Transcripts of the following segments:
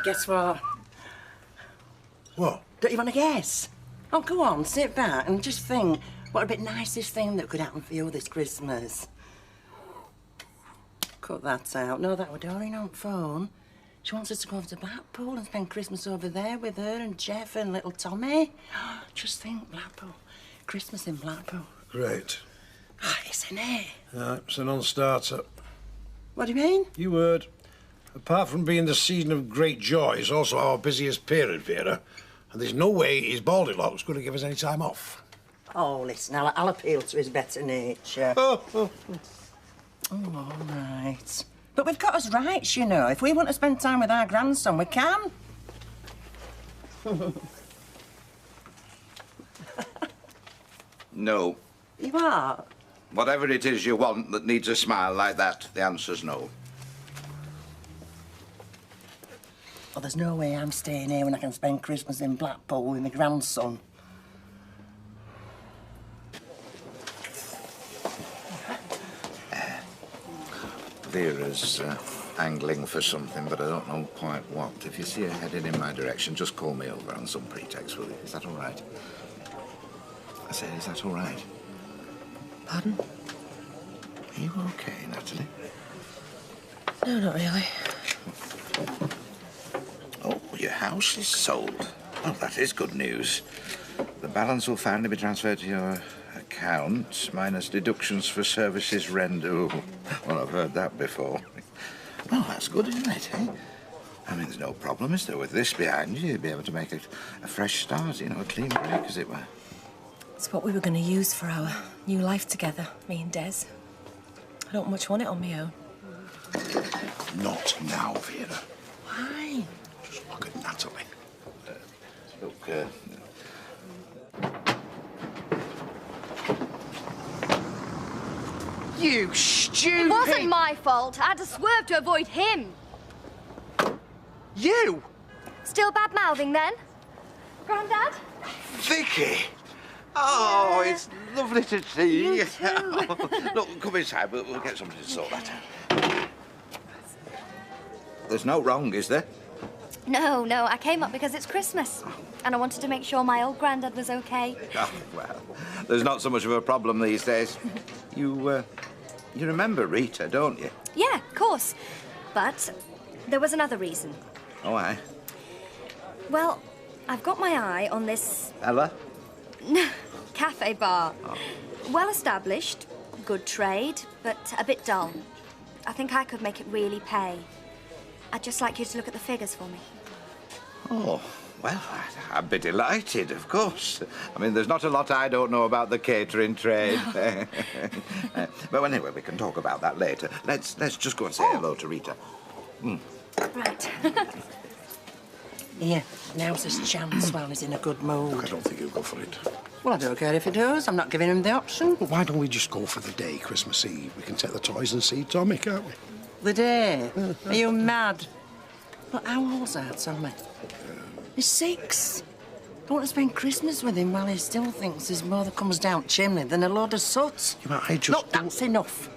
Guess what? What? Don't you want to guess? Oh, go on, sit back and just think what would be the nicest thing that could happen for you this Christmas. Cut that out. No, that we're Doreen on phone. She wants us to go over to Blackpool and spend Christmas over there with her and Jeff and little Tommy. Just think, Blackpool. Christmas in Blackpool. Great. Ah, isn't it? It's a non-starter. What do you mean? You heard. Apart from being the season of great joy, it's also our busiest period, Vera. And there's no way his baldy-lock's going to give us any time off. Oh, listen, I'll appeal to his better nature. Oh, all right. But we've got us rights, you know. If we want to spend time with our grandson, we can. No. You are? Whatever it is you want that needs a smile like that, the answer's no. Well, there's no way I'm staying here when I can spend Christmas in Blackpool with my grandson. Vera's angling for something, but I don't know quite what. If you see her heading in my direction, just call me over on some pretext, will you? Is that all right? I said, is that all right? Pardon? Are you okay, Natalie? No, not really. Oh, your house is sold. Oh, that is good news. The balance will finally be transferred to your account, minus deductions for services rendered. Well, I've heard that before. Well, that's good, isn't it, eh? I mean, there's no problem, is there? With this behind you, you'll be able to make a fresh start, you know, a clean break, as it were. It's what we were going to use for our new life together, me and Des. I don't much want it on my own. Not now, Vera. Why? Just look at Natalie. Look, You stupid... It wasn't my fault. I had to swerve to avoid him. You? Still bad-mouthing then? Grandad? Vicky! Oh, it's lovely to see you. You too. Look, come inside. We'll get something to sort that out. There's no wrong, is there? No, I came up because it's Christmas. And I wanted to make sure my old granddad was okay. Oh, well, there's not so much of a problem these days. You remember Rita, don't you? Yeah, of course. But there was another reason. Oh, aye? Well, I've got my eye on this... Ella? cafe bar. Oh. Well established, good trade, but a bit dull. I think I could make it really pay. I'd just like you to look at the figures for me. Oh, well, I'd be delighted, of course. I mean, there's not a lot I don't know about the catering trade. But anyway, we can talk about that later. Let's just go and say hello to Rita. Right. Here, now's his chance while he's in a good mood. I don't think he'll go for it. Well, I don't care if he does. I'm not giving him the option. Well, why don't we just go for the day, Christmas Eve? We can take the toys and see Tommy, can't we? The day? Are you mad? Look, how old's our Tommy? He's 6. I want to spend Christmas with him while he still thinks there's more that comes down chimney than a load of soot. Yeah, but I just Look, that's enough.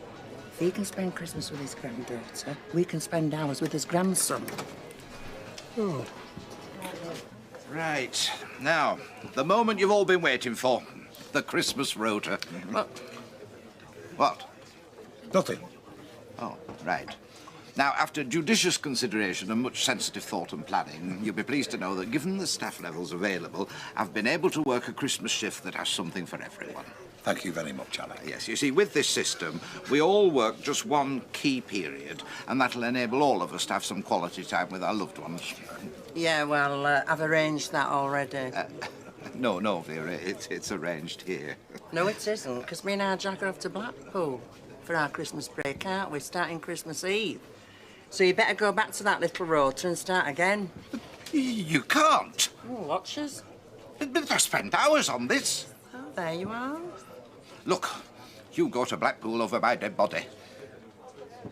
If he can spend Christmas with his granddaughter, we can spend ours with his grandson. Oh. Right. Now, the moment you've all been waiting for. The Christmas rota. What? Nothing. Oh, right. Now, after judicious consideration and much sensitive thought and planning, you'll be pleased to know that given the staff levels available, I've been able to work a Christmas shift that has something for everyone. Thank you very much, Alec. Yes, you see, with this system, we all work just one key period, and that'll enable all of us to have some quality time with our loved ones. Yeah, well, I've arranged that already. No, Vera, it's arranged here. No, it isn't, because me and our Jack are off to Blackpool for our Christmas break, aren't we? Starting Christmas Eve. So you better go back to that little rota and start again. You can't. Oh, watch us. But I spent hours on this. Oh, there you are. Look, you go to Blackpool over my dead body.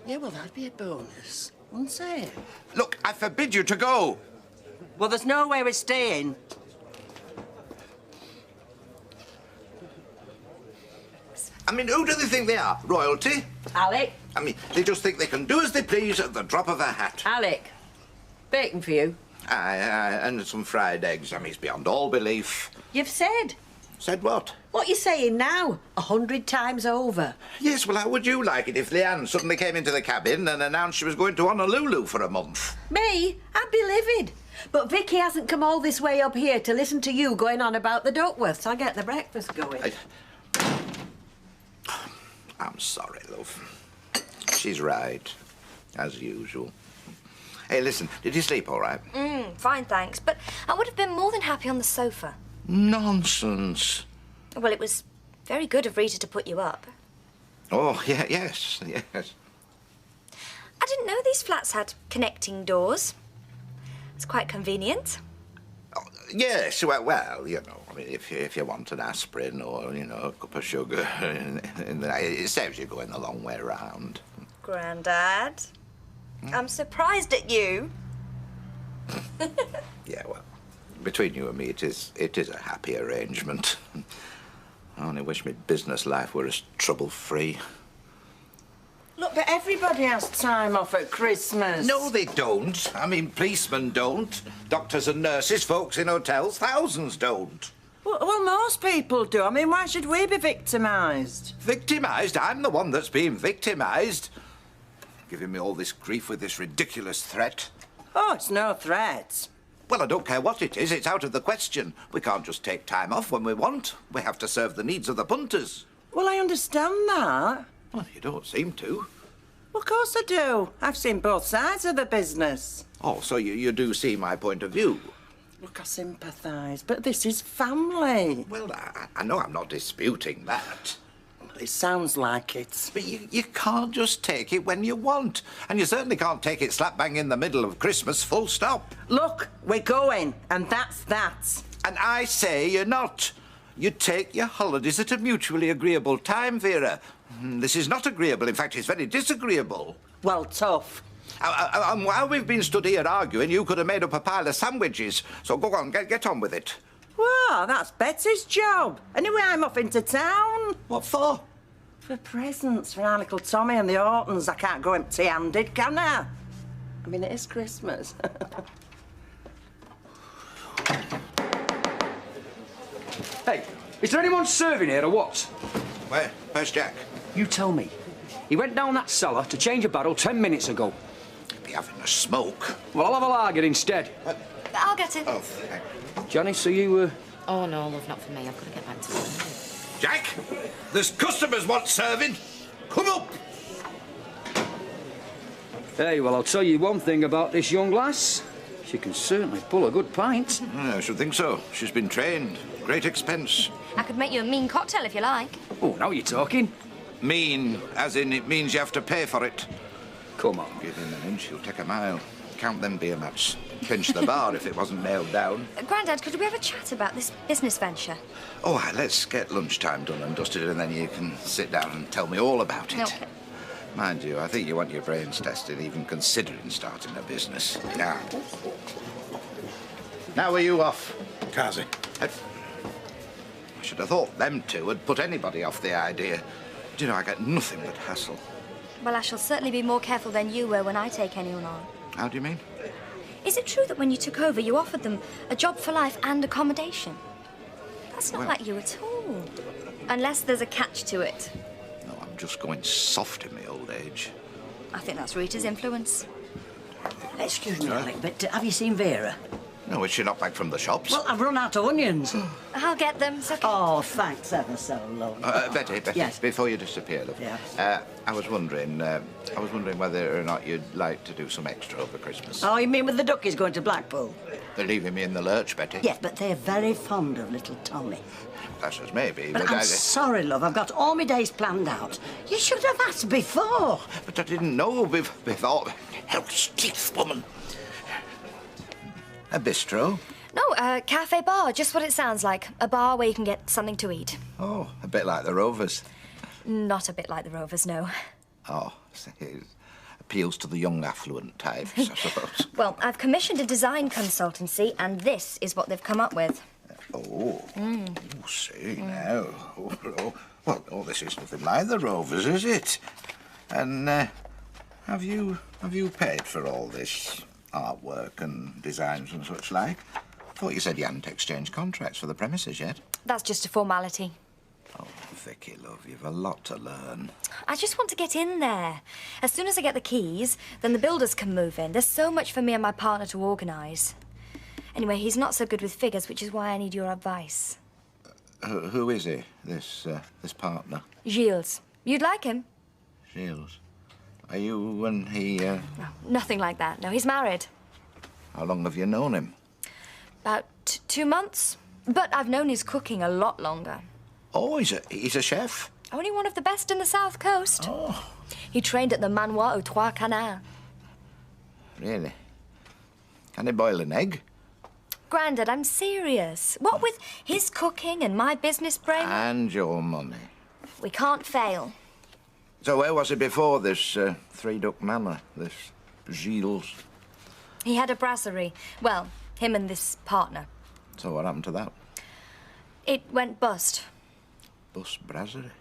Yeah, well, that'd be a bonus, wouldn't it? Look, I forbid you to go. Well, there's no way we're staying. I mean, who do they think they are? Royalty? Alec? I mean, they just think they can do as they please at the drop of a hat. Alec, Bacon for you? Aye, and some fried eggs. I mean, it's beyond all belief. You've said. Said what? What you're saying now, 100 times over. Yes, well, how would you like it if Leanne suddenly came into the cabin and announced she was going to Honolulu for a month? Me? I'd be livid. But Vicky hasn't come all this way up here to listen to you going on about the Duckworths. I'll get the breakfast going. I'm sorry, love. She's right, as usual. Hey, listen, did you sleep all right? Fine, thanks. But I would have been more than happy on the sofa. Nonsense. Well, it was very good of Rita to put you up. Oh, yeah, yes. I didn't know these flats had connecting doors. It's quite convenient. Oh, yes, well, you know, I mean, if you want an aspirin or, you know, a cup of sugar, it saves you going the long way round. Grandad, I'm surprised at you. Yeah, well, between you and me, it is a happy arrangement. I only wish my business life were as trouble-free. Look, but everybody has time off at Christmas. No, they don't. I mean, policemen don't. Doctors and nurses, folks in hotels, thousands don't. Well, most people do. I mean, why should we be victimised? Victimised? I'm the one that's being victimised. Giving me all this grief with this ridiculous threat. Oh, it's no threat. Well, I don't care what it is. It's out of the question. We can't just take time off when we want. We have to serve the needs of the punters. Well, I understand that. Well, you don't seem to. Well, of course I do. I've seen both sides of the business. Oh, so you do see my point of view? Look, I sympathise, but this is family. Well, I know I'm not disputing that. It sounds like it. But you can't just take it when you want. And you certainly can't take it slap bang in the middle of Christmas, full stop. Look, we're going, and that's that. And I say you're not. You take your holidays at a mutually agreeable time, Vera. This is not agreeable. In fact, it's very disagreeable. Well, tough. And while we've been stood here arguing, you could have made up a pile of sandwiches. So go on, get on with it. Well, that's Betty's job. Anyway, I'm off into town. What for? For presents for our little Tommy and the Ortons. I can't go empty-handed, can I? I mean, it is Christmas. Hey, is there anyone serving here or what? Where's Jack? You tell me. He went down that cellar to change a barrel 10 minutes ago. He'll be having a smoke. Well, I'll have a lager instead. I'll get it. Oh, thanks. Johnny, so you, Oh, no, love, not for me. I've got to get back to work. Jack, there's customers want serving. Come up. Hey, well, I'll tell you one thing about this young lass. She can certainly pull a good pint. I should think so. She's been trained. Great expense. I could make you a mean cocktail if you like. Oh, now you're talking. Mean, as in it means you have to pay for it. Come on. Give him an inch, he'll take a mile. Count them beer mats. Pinch the bar if it wasn't nailed down. Grandad, could we have a chat about this business venture? Oh, let's get lunchtime done and dusted, and then you can sit down and tell me all about it. Okay. Mind you, I think you want your brains tested, even considering starting a business. Now are you off? Kazi. I should have thought them two would put anybody off the idea. Do you know, I get nothing but hassle. Well, I shall certainly be more careful than you were when I take anyone on. How do you mean? Is it true that when you took over, you offered them a job for life and accommodation? That's not like you at all. Unless there's a catch to it. No, I'm just going soft in my old age. I think that's Rita's influence. Excuse me, Alec, but have you seen Vera? No, is she not back from the shops? Well, I've run out of onions. I'll get them. It's okay. Oh, thanks ever so, love. Betty, Yes. before you disappear, love. Yeah. I was wondering whether or not you'd like to do some extra over Christmas. Oh, you mean with the duckies going to Blackpool? They're leaving me in the lurch, Betty. Yes, but they're very fond of little Tommy. That's as maybe, But I'm sorry, love, I've got all my days planned out. You should have asked before. But I didn't know before. Hell's teeth, woman. A bistro? No, cafe bar, just what it sounds like. A bar where you can get something to eat. Oh, a bit like the Rovers. Not a bit like the Rovers, no. Oh, it appeals to the young affluent types, I suppose. Well, I've commissioned a design consultancy, and this is what they've come up with. Oh, see now. Well, this is nothing like the Rovers, is it? And have you paid for all this? artwork and designs and such like. Thought you said you hadn't exchanged contracts for the premises yet. That's just a formality. Oh, Vicky, love, you've a lot to learn. I just want to get in there. As soon as I get the keys, then the builders can move in. There's so much for me and my partner to organise. Anyway, he's not so good with figures, which is why I need your advice. Who is he, this partner? Gilles. You'd like him? Gilles. Are you and he, No, nothing like that. No, he's married. How long have you known him? About 2 months. But I've known his cooking a lot longer. Oh, he's a chef? Only one of the best in the South Coast. Oh. He trained at the Manoir aux Trois Canards. Really? Can he boil an egg? Grandad, I'm serious. What with his cooking and my business brain... And your money. We can't fail. So where was he before this three-duck manor, this Gilles? He had a brasserie. Well, him and this partner. So what happened to that? It went bust. Bus brasserie?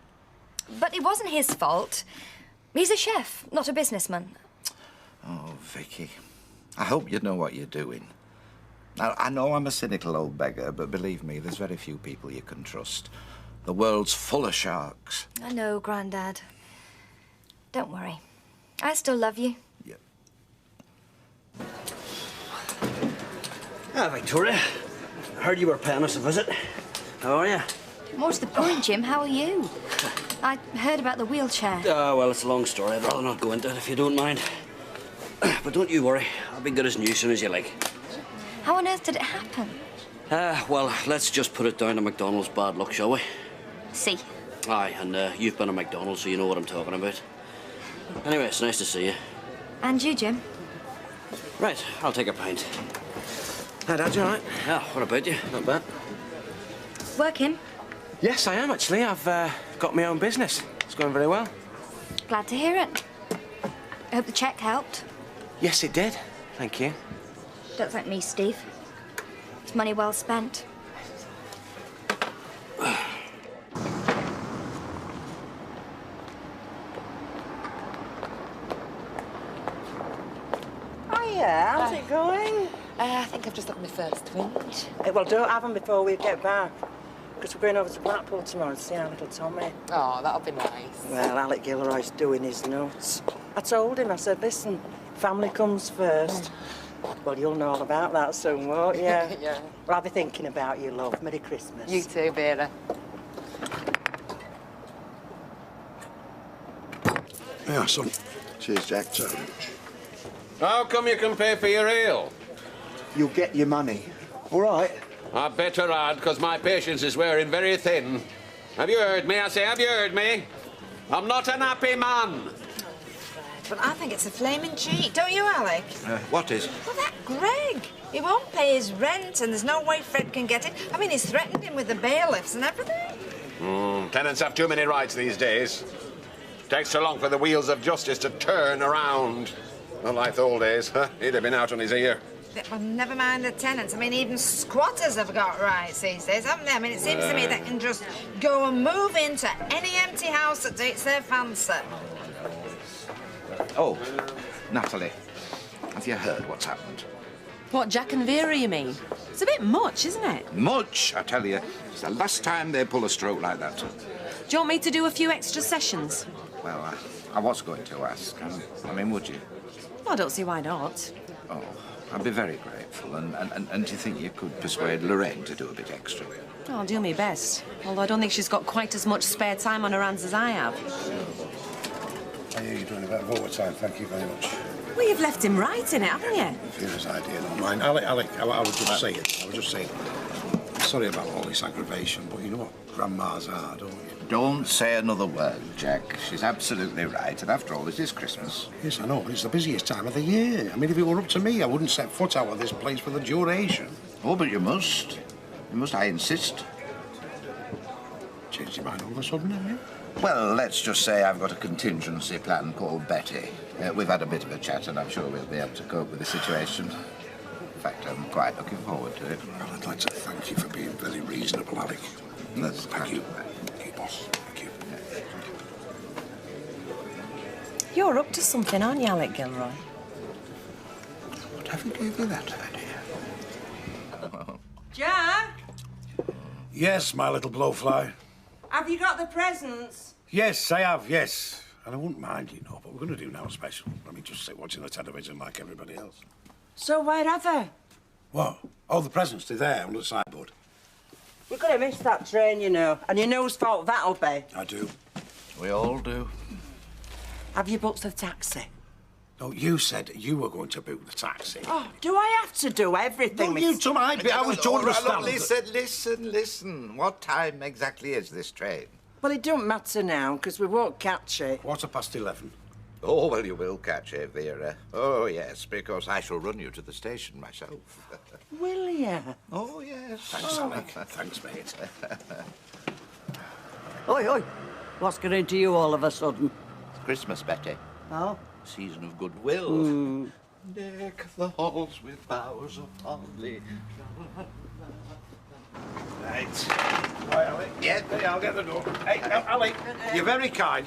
But it wasn't his fault. He's a chef, not a businessman. Oh, Vicky, I hope you know what you're doing. Now, I know I'm a cynical old beggar, but believe me, there's very few people you can trust. The world's full of sharks. I know, Grandad. Don't worry. I still love you. Yeah. Ah, Victoria. I heard you were paying us a visit. How are you? More to the point, Jim, how are you? I heard about the wheelchair. Well, it's a long story. I'd rather not go into it if you don't mind. But don't you worry. I'll be good as new as soon as you like. How on earth did it happen? Well, let's just put it down to McDonald's bad luck, shall we? See. Aye, and you've been at McDonald's, so you know what I'm talking about. Anyway, it's nice to see you. And you, Jim. Right, I'll take a pint. Hi, Dad, you all right? Yeah, what about you? Not bad. Working? Yes, I am, actually. I've got my own business. It's going very well. Glad to hear it. I hope the cheque helped. Yes, it did. Thank you. Don't thank me, Steve. It's money well spent. How's it going? I think I've just had my first wind. Well, don't have them before we get back. Because we're going over to Blackpool tomorrow to see our little Tommy. Oh, that'll be nice. Well, Alec Gilroy's doing his nuts. I told him, I said, listen, family comes first. Well, you'll know all about that soon, won't you? Yeah. Well, I'll be thinking about you, love. Merry Christmas. You too, Vera. Yeah, son. Cheers, Jack. How come you can pay for your ale? You'll get your money. All right? I better add, because my patience is wearing very thin. Have you heard me? I say, have you heard me? I'm not an happy man. But I think it's a flaming cheat, don't you, Alec? What is? Well, that Greg. He won't pay his rent, and there's no way Fred can get it. I mean, he's threatened him with the bailiffs and everything. Tenants have too many rights these days. Takes too long for the wheels of justice to turn around. Not like the old days, huh? He'd have been out on his ear. Well, never mind the tenants. I mean, even squatters have got rights these days, haven't they? I mean, it seems to me they can just go and move into any empty house that takes their fancy. Oh, Natalie, have you heard what's happened? What, Jack and Vera, you mean? It's a bit much, isn't it? Much, I tell you. It's the last time they pull a stroke like that. Do you want me to do a few extra sessions? Well, I was going to ask. I mean, would you? Well, I don't see why not. Oh, I'd be very grateful. And do you think you could persuade Lorraine to do a bit extra? I'll do my best. Although I don't think she's got quite as much spare time on her hands as I have. I hear you're doing a bit of overtime. Thank you very much. Well, you've left him right in it, haven't you? Vera's idea, don't mind. Alec, I was just saying. Sorry about all this aggravation, but you know what grandmas are, don't you? Don't say another word, Jack. She's absolutely right. And after all, it is Christmas. Yes, I know, but it's the busiest time of the year. I mean, if it were up to me, I wouldn't set foot out of this place for the duration. Oh, but you must. You must, I insist. Changed your mind all of a sudden, haven't you? Well, let's just say I've got a contingency plan called Betty. We've had a bit of a chat, and I'm sure we'll be able to cope with the situation. In fact, I'm quite looking forward to it. Well, I'd like to thank you for being very reasonable, Alec. Thank you. Thank you, boss. Thank you. You're up to something, aren't you, Alec Gilroy? Whatever gave you that idea? Jack, Yes, my little blowfly. have you got the presents? Yes, I have, yes. And I wouldn't mind, you know, but we're going to do now a special. I mean, just sit watching the television like everybody else. So where are they? What? Oh, the presents, they're there under the sideboard. We're going to miss that train, you know, and you know whose fault that'll be. I do. We all do. Have you booked the taxi? No, you said you were going to book the taxi. Oh, do I have to do everything? No, you told me. I was told to stand. Listen. What time exactly is this train? Well, it don't matter now, because we won't catch it. 11:15. Oh, well, you will catch it, Vera. Oh, yes, because I shall run you to the station myself. Will you? Oh, yes. Thanks, Alec. Thanks, mate. Oi, oi. What's going into you all of a sudden? It's Christmas, Betty. Oh? Season of goodwill. Deck the halls with boughs of holly. Right. Right, Alec. Yeah. Hey, I'll get the door. Hey, Alec, you're very kind,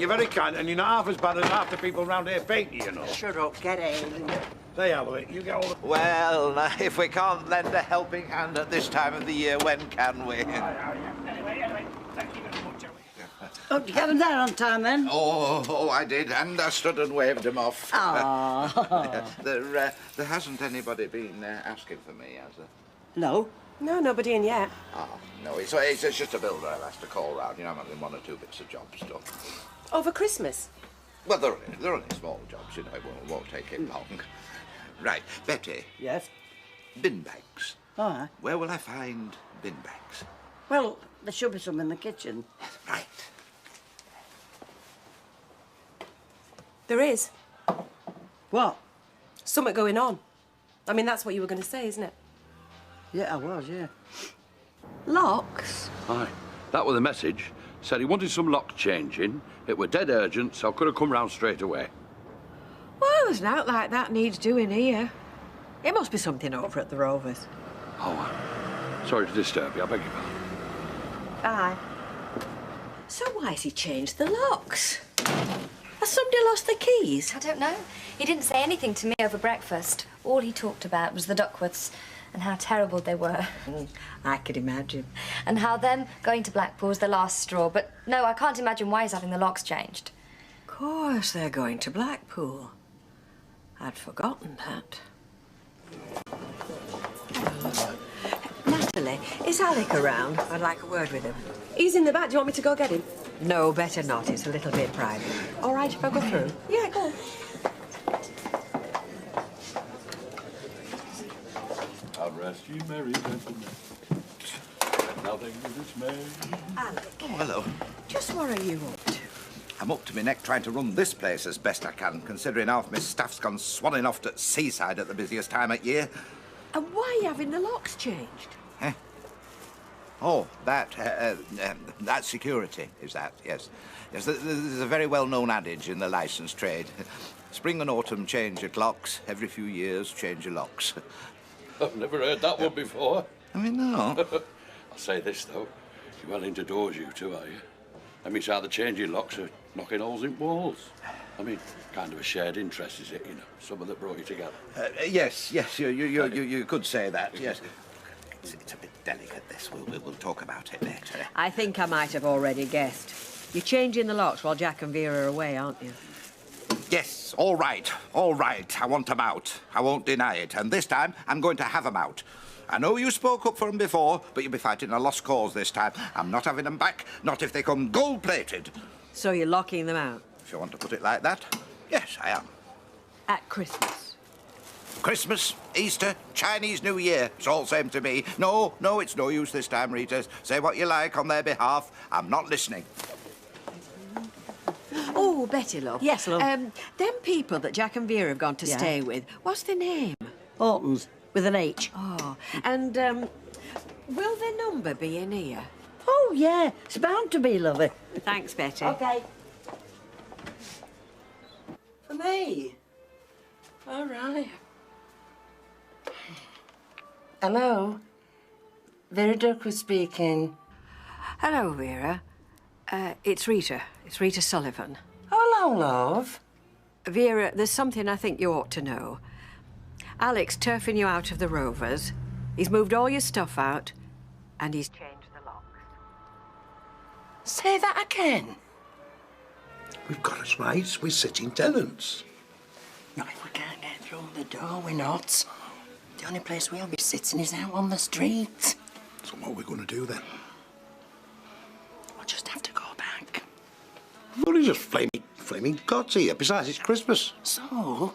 and you're not half as bad as half the people round here paint you, you know. Shut up, get in. Hey, Alec, you get all the... Well, if we can't lend a helping hand at this time of the year, when can we? Anyway, thank you very much, Alec. Oh, did you get them there on time, then? Oh, I did, and I stood and waved them off. Ah. There hasn't anybody been asking for me, has there? No. No, nobody in yet. Oh, no, it's just a builder I've asked to call round. You know, I'm having one or two bits of jobs done. Over Christmas? Well, they're only small jobs, you know, it won't take him long. Right, Betty. Yes? Bin bags. All right. Where will I find bin bags? Well, there should be some in the kitchen. Right. There is. What? Something going on. I mean, that's what you were going to say, isn't it? Yeah, I was, yeah. Locks? Aye. That was the message. Said he wanted some lock changing. It were dead urgent, so I could have come round straight away. Well, there's naught like that needs doing here. It must be something over at the Rovers. Oh, sorry to disturb you. I beg your pardon. Aye. So why's he changed the locks? Has somebody lost the keys? I don't know. He didn't say anything to me over breakfast. All he talked about was the Duckworths and how terrible they were. I could imagine. And how them going to Blackpool's the last straw. But no, I can't imagine why he's having the locks changed. Of course they're going to Blackpool. I'd forgotten that. Natalie, is Alec around? I'd like a word with him. He's in the back. Do you want me to go get him? No, better not. It's a little bit private. All right if I go through? Yeah, go on. God rest you, merry gentlemen. Nothing is dismay. Alec. Oh, hello. Just what are you up to? I'm up to my neck trying to run this place as best I can, considering half my staff's gone swanning off to seaside at the busiest time of year. And why are you having the locks changed? Eh? Oh, that security, is that, yes. Yes, there's a very well-known adage in the licence trade. Spring and autumn change your clocks, every few years change your locks. I've never heard that one before. I mean, no. I'll say this, though. You're well into doors, you two, are you? That means how the changing locks are knocking holes in walls. I mean, kind of a shared interest, is it, you know? Something that brought you together. Yes, you could say that, yes. It's a bit delicate, this. We'll talk about it later. I think I might have already guessed. You're changing the locks while Jack and Vera are away, aren't you? Yes, all right. I want them out. I won't deny it. And this time, I'm going to have them out. I know you spoke up for them before, but you'll be fighting a lost cause this time. I'm not having them back, not if they come gold-plated. So you're locking them out? If you want to put it like that, yes, I am. At Christmas? Christmas, Easter, Chinese New Year. It's all same to me. No, it's no use this time, Rita. Say what you like on their behalf. I'm not listening. Oh, Betty, love. Yes, love. Them people that Jack and Vera have gone to Yeah. stay with, what's their name? Hortons, with an H. Oh, and, will their number be in here? Oh, yeah. It's bound to be, lovey. Thanks, Betty. OK. For me? All right. Hello? Vera Duckworth speaking. Hello, Vera. It's Rita. It's Rita Sullivan. Oh, hello, love. Vera, there's something I think you ought to know. Alec's turfing you out of the Rovers. He's moved all your stuff out, and he's changed the locks. Say that again. We've got us rights. We're sitting tenants. Not if we can't get through the door, we're not. The only place we'll be sitting is out on the street. So what are we going to do then? We'll just have to go back. Well, he's just flaming gods here. Besides, it's Christmas. So,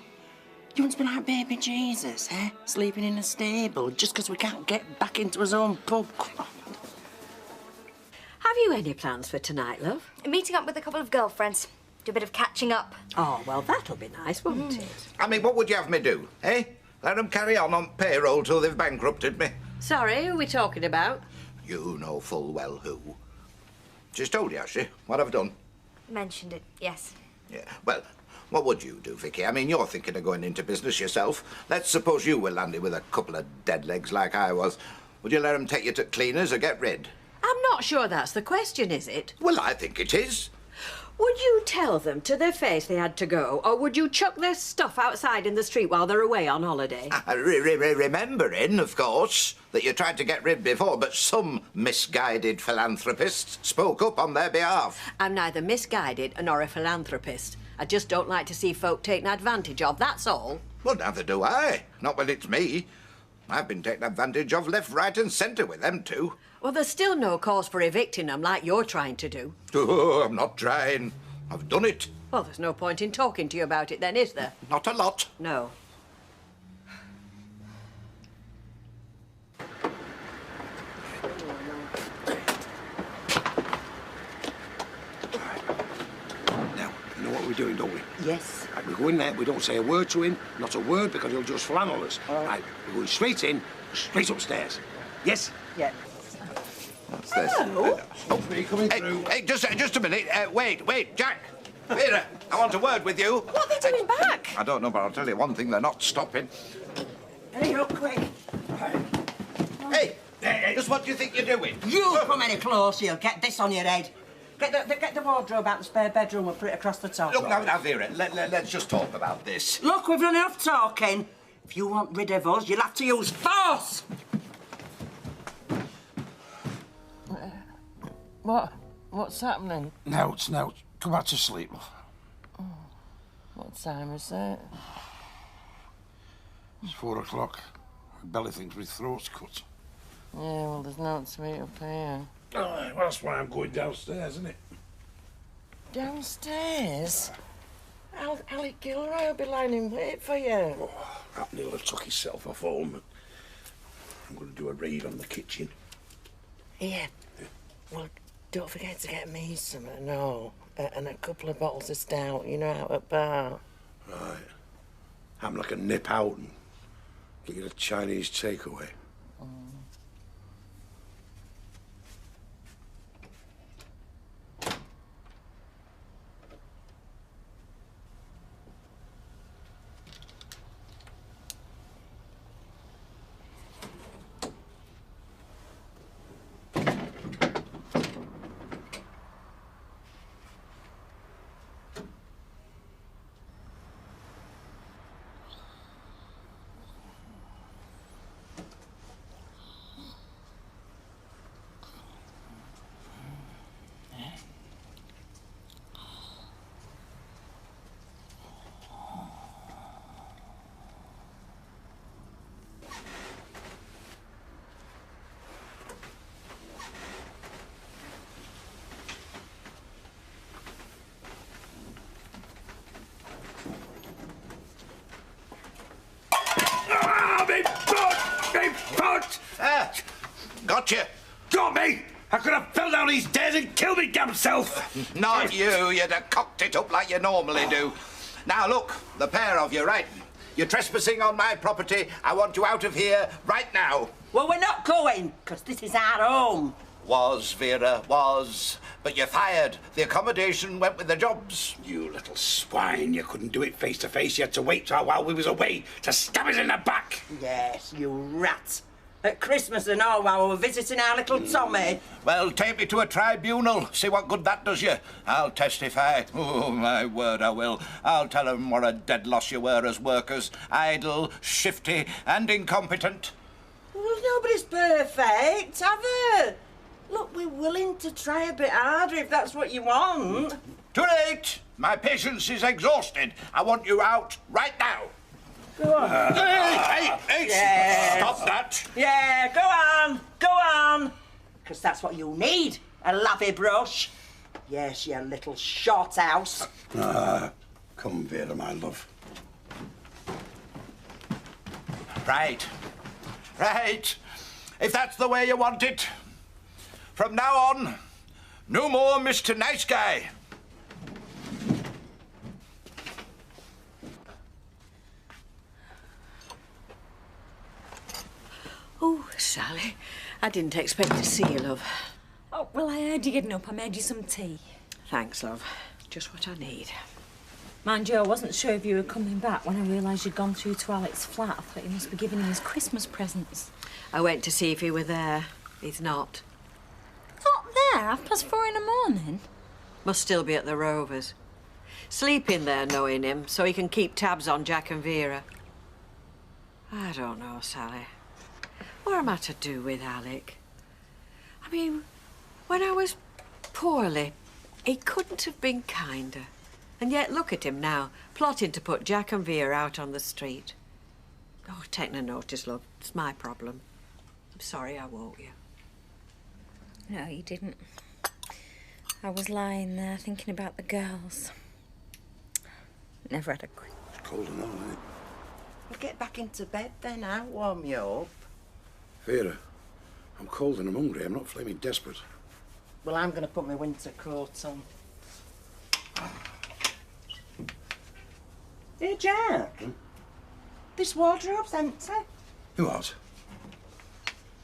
you want to be like baby Jesus, eh? Sleeping in a stable just because we can't get back into his own pub. Come on. Have you any plans for tonight, love? Meeting up with a couple of girlfriends. Do a bit of catching up. Oh, well, that'll be nice, won't it? I mean, what would you have me do, eh? Let them carry on payroll till they've bankrupted me. Sorry, who are we talking about? You know full well who. She's told you, has she? What I've done? Mentioned it, yes. Yeah, well, what would you do, Vicky? I mean, you're thinking of going into business yourself. Let's suppose you were landed with a couple of dead legs like I was. Would you let them take you to cleaners or get rid? I'm not sure that's the question, is it? Well, I think it is. Would you tell them to their face they had to go, or would you chuck their stuff outside in the street while they're away on holiday? Remembering, of course, that you tried to get rid before, but some misguided philanthropists spoke up on their behalf. I'm neither misguided nor a philanthropist. I just don't like to see folk taken advantage of, that's all. Well, neither do I. Not when it's me. I've been taken advantage of left, right and centre with them too. Well, there's still no cause for evicting them like you're trying to do. Oh, I'm not trying. I've done it. Well, there's no point in talking to you about it then, is there? Not a lot. No. Now, you know what we're doing, don't we? Yes. Right, we go in there, we don't say a word to him, not a word, because he'll just flannel us. Right, we're going straight in, straight upstairs. Yes? Yeah. What's this? Stop me coming through. Hey, just a minute. Wait, Jack. Vera, I want a word with you. What are they doing back? I don't know, but I'll tell you one thing, they're not stopping. Hurry up, quick. Hey, just what do you think you're doing? You come any closer, you'll get this on your head. Get the wardrobe out the spare bedroom and put it across the top. Look, now, Vera, let's just talk about this. Look, we've done enough talking. If you want rid of us, you'll have to use force. What's happening? Now, go back to sleep. What time is it? It's 4 o'clock. Belly thinks my throat's cut. Yeah, well, there's nothing to eat up here. Oh, well, that's why I'm going downstairs, isn't it? Downstairs? Alec Gilroy will be lying in wait for you. Oh, that Neil have took himself off home. I'm going to do a raid on the kitchen. Yeah. Well, don't forget to get me some, no. And a couple of bottles of stout, you know, out at bar. Right. I'm like a nip out and get you a Chinese takeaway. Gotcha. Got me! I could have fell down these stairs and killed me damn self. Not you. You'd have cocked it up like you normally do. Now, look, the pair of you, right? You're trespassing on my property. I want you out of here right now. Well, we're not going, because this is our home. Was, Vera, was. But you're fired. The accommodation went with the jobs. You little swine. You couldn't do it face to face. You had to wait while we was away to stab us in the back. Yes, you rat. At Christmas and all, while we were visiting our little Tommy. Well, take me to a tribunal. See what good that does you. I'll testify. Oh, my word, I will. I'll tell 'em what a dead loss you were as workers. Idle, shifty and incompetent. Well, nobody's perfect, have they? Look, we're willing to try a bit harder if that's what you want. Too late. My patience is exhausted. I want you out right now. Go on. Hey! Yes. Stop that. Yeah, go on. Because that's what you need, a lavy brush. Yes, you little short house. Come, Vera, my love. Right. If that's the way you want it. From now on, no more Mr. Nice Guy. Oh, Sally, I didn't expect to see you, love. Oh, well, I heard you getting up. I made you some tea. Thanks, love. Just what I need. Mind you, I wasn't sure if you were coming back when I realised you'd gone through to Alec's flat. I thought you must be giving him his Christmas presents. I went to see if he were there. He's not. Not there? 4:30 in the morning? Must still be at the Rovers. Sleeping there, knowing him, so he can keep tabs on Jack and Vera. I don't know, Sally. What am I to do with Alec? I mean, when I was poorly, he couldn't have been kinder. And yet, look at him now, plotting to put Jack and Vera out on the street. Oh, take no notice, love. It's my problem. I'm sorry I woke you. No, you didn't. I was lying there thinking about the girls. Never had a quick... It's cold and all, isn't it? Well, get back into bed then, I'll warm you up. Vera, I'm cold and I'm hungry. I'm not flaming desperate. Well, I'm going to put my winter coat on. Hey, Jack. This wardrobe's empty. Who else?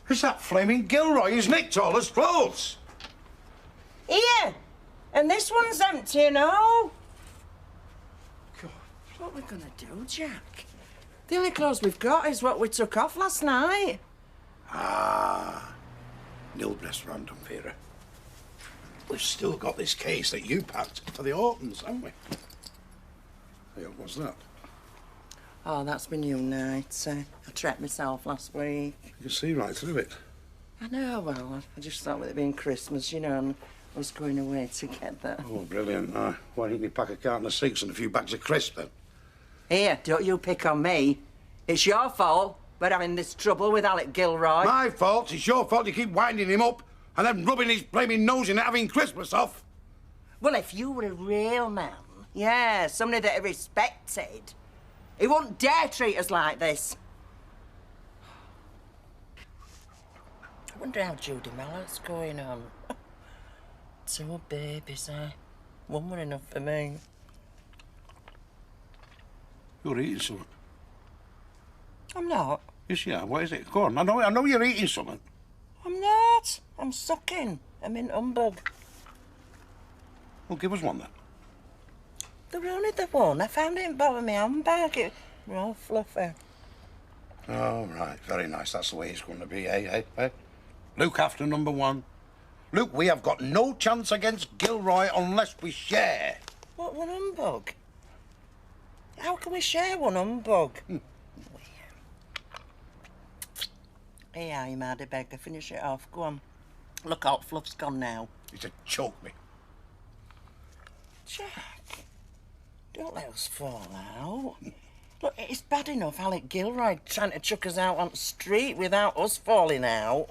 It's that flaming Gilroy. He's nicked all his clothes. Here. And this one's empty, you know. God, what are we going to do, Jack? The only clothes we've got is what we took off last night. Nil restaurant, Vera. We've still got this case that you packed for the Ortons, haven't we? Hey, what's that? Oh, that's my new night. I treated myself last week. You can see right through it. I know, well, I just thought with it being Christmas, you know, and us going away together. Oh, brilliant. Why didn't you pack a carton of cigs and a few bags of crisps, then? Here, don't you pick on me. It's your fault we're having this trouble with Alec Gilroy. My fault? It's your fault you keep winding him up and then rubbing his blaming nose in it having Christmas off. Well, if you were a real man, yeah, somebody that he respected, he wouldn't dare treat us like this. I wonder how Judy Mallett's going on. 2 babies, One were enough for me. You're eating something. I'm not. Yes, you are. What is it? Go on. I know you're eating something. I'm not. I'm sucking. I'm in humbug. Well, give us one, then. They were only the one. I found it in the bottom of my handbag. It were all fluffy. Oh, right. Very nice. That's the way it's going to be, eh? Look after number 1. Look, we have got no chance against Gilroy unless we share. What, one humbug? How can we share one humbug? Here, you mardy beggar. Finish it off. Go on. Look, all fluff's gone now. It's a choke me. Jack, don't let us fall out. Look, it's bad enough Alec Gilroy trying to chuck us out on the street without us falling out.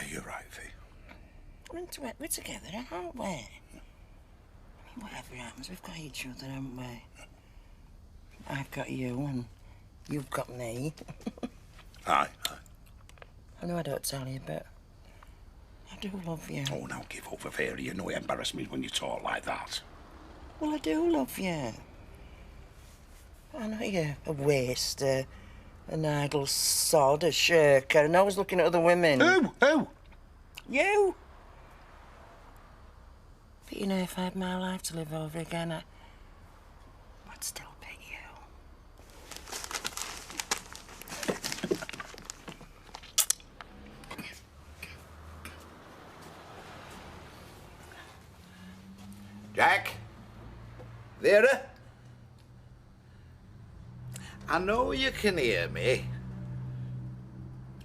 You're right, Fee. We're together, aren't we? I mean, whatever happens, we've got each other, haven't we? I've got you and you've got me. Aye. I know I don't tell you, but I do love you. Oh, now give over, Vera. You know it embarrasses me when you talk like that. Well, I do love you. I know you're a waster, an idle sod, a shirker, and always looking at other women. Who? You. But you know, if I had my life to live over again, I'd still pick you. Jack? Vera? I know you can hear me.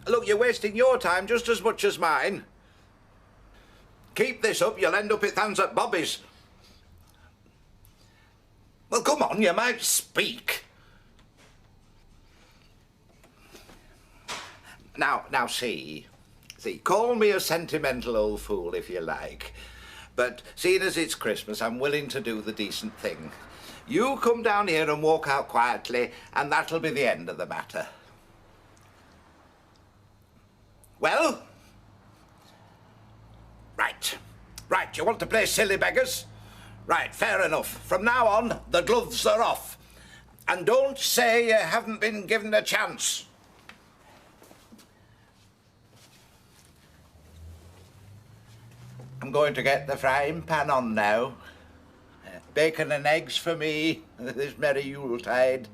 Look, you're wasting your time just as much as mine. Keep this up, you'll end up with hands at Bobby's. Well, come on, you might speak. Now, see, call me a sentimental old fool if you like. But seeing as it's Christmas, I'm willing to do the decent thing. You come down here and walk out quietly, and that'll be the end of the matter. Well? Right, you want to play silly beggars? Right, fair enough. From now on, the gloves are off. And don't say you haven't been given a chance. I'm going to get the frying pan on now. Bacon and eggs for me this merry Yuletide.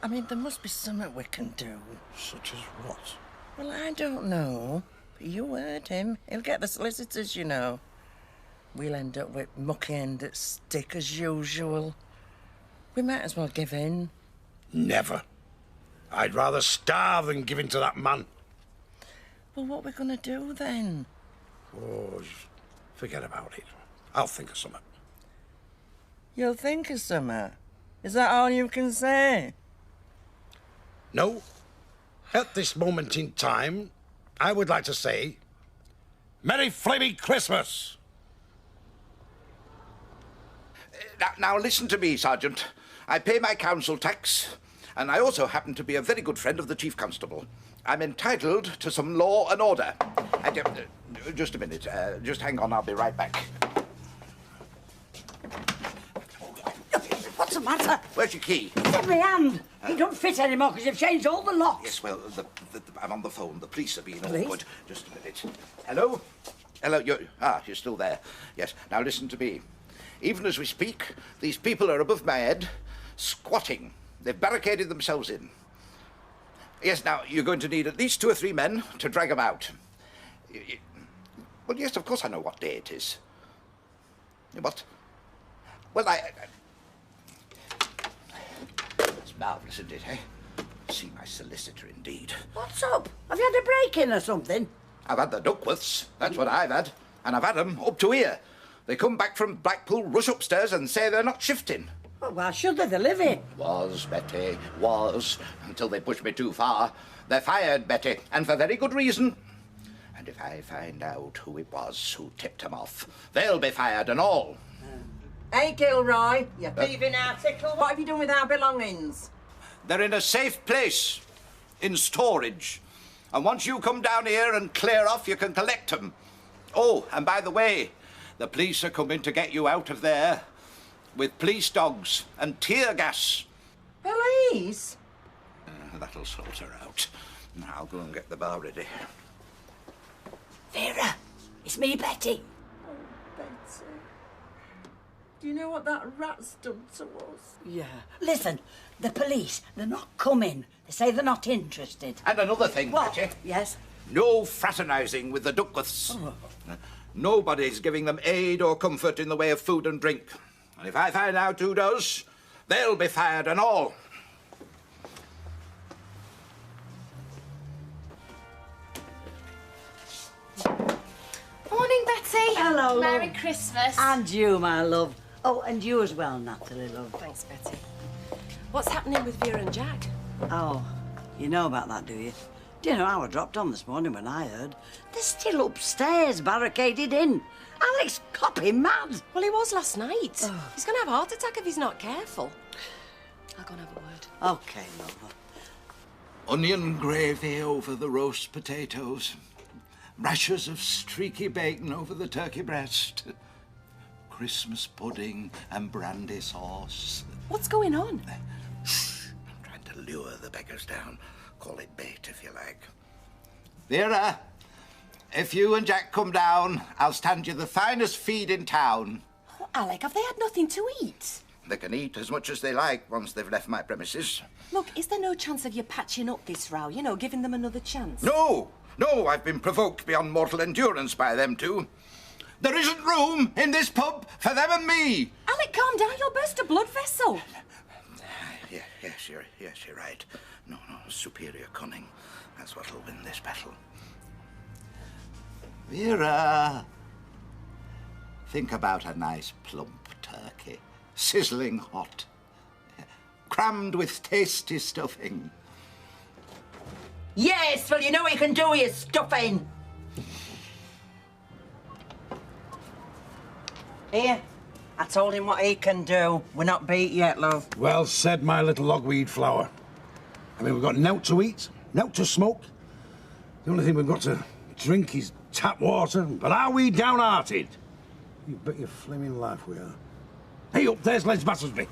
I mean, there must be something we can do. Such as what? Well, I don't know. But you heard him. He'll get the solicitors, you know. We'll end up with mucky end at stick as usual. We might as well give in. Never. I'd rather starve than give in to that man. Well, what are we going to do then? Oh, forget about it. I'll think of something. You'll think of something? Is that all you can say? No. At this moment in time, I would like to say, Merry Flaming Christmas! Now listen to me, Sergeant. I pay my council tax, and I also happen to be a very good friend of the Chief Constable. I'm entitled to some law and order. And, just a minute. Just hang on, I'll be right back. What's the matter? Where's your key? It's in my hand. It don't fit anymore because you've changed all the locks. Yes, well, I'm on the phone. The police are being Police? awkward. Just a minute. Hello? Hello, you're still there. Yes, now listen to me. Even as we speak, these people are above my head, squatting. They've barricaded themselves in. Yes, now, you're going to need at least 2 or 3 men to drag them out. Well, yes, of course I know what day it is. What? Well, it's marvellous, isn't it, eh? See my solicitor, indeed. What's up? Have you had a break-in or something? I've had the Duckworths. That's what I've had. And I've had them up to here. They come back from Blackpool, rush upstairs and say they're not shifting. Well, why should they? They're living. Was, Betty, was. Until they pushed me too far. They're fired, Betty, and for very good reason. And if I find out who it was who tipped them off, they'll be fired and all. Hey, Gilroy, you thieving article. What have you done with our belongings? They're in a safe place, in storage. And once you come down here and clear off, you can collect them. Oh, and by the way, the police are coming to get you out of there with police dogs and tear gas. Police? That'll sort her out. I'll go and get the bar ready. Vera, it's me, Betty. Oh, Betty. Do you know what that rat's done to us? Yeah. Listen, the police, they're not coming. They say they're not interested. And another thing, What? Betty. Yes? No fraternising with the Duckworths. Oh. Nobody's giving them aid or comfort in the way of food and drink. And if I find out who does, they'll be fired and all. Morning, Betty. Hello, Merry love. Christmas. And you, my love. Oh, and you as well, Natalie, love. Thanks, Betty. What's happening with Vera and Jack? Oh, you know about that, do you? Do you know how I dropped on this morning when I heard? They're still upstairs, barricaded in. Alec's clopping mad. Well, he was last night. Oh. He's going to have a heart attack if he's not careful. I'll go and have a word. OK, love. Onion gravy over the roast potatoes. Rashers of streaky bacon over the turkey breast. Christmas pudding and brandy sauce. What's going on? I'm trying to lure the beggars down. Call it bait, if you like. Vera, if you and Jack come down, I'll stand you the finest feed in town. Oh, Alec, have they had nothing to eat? They can eat as much as they like once they've left my premises. Look, is there no chance of you patching up this row? You know, giving them another chance? No! No, I've been provoked beyond mortal endurance by them two. There isn't room in this pub for them and me. Alec, calm down. You'll burst a blood vessel. Yes, you're right. No, superior cunning. That's what'll win this battle. Vera, think about a nice plump turkey, sizzling hot, crammed with tasty stuffing. Yes, well, you know what you can do with your stuffing. Here, I told him what he can do. We're not beat yet, love. Well said, my little logweed flower. I mean, we've got nought to eat, nought to smoke. The only thing we've got to drink is tap water. But are we downhearted? You bet your flaming life we are. Hey, up there's Les Battersby.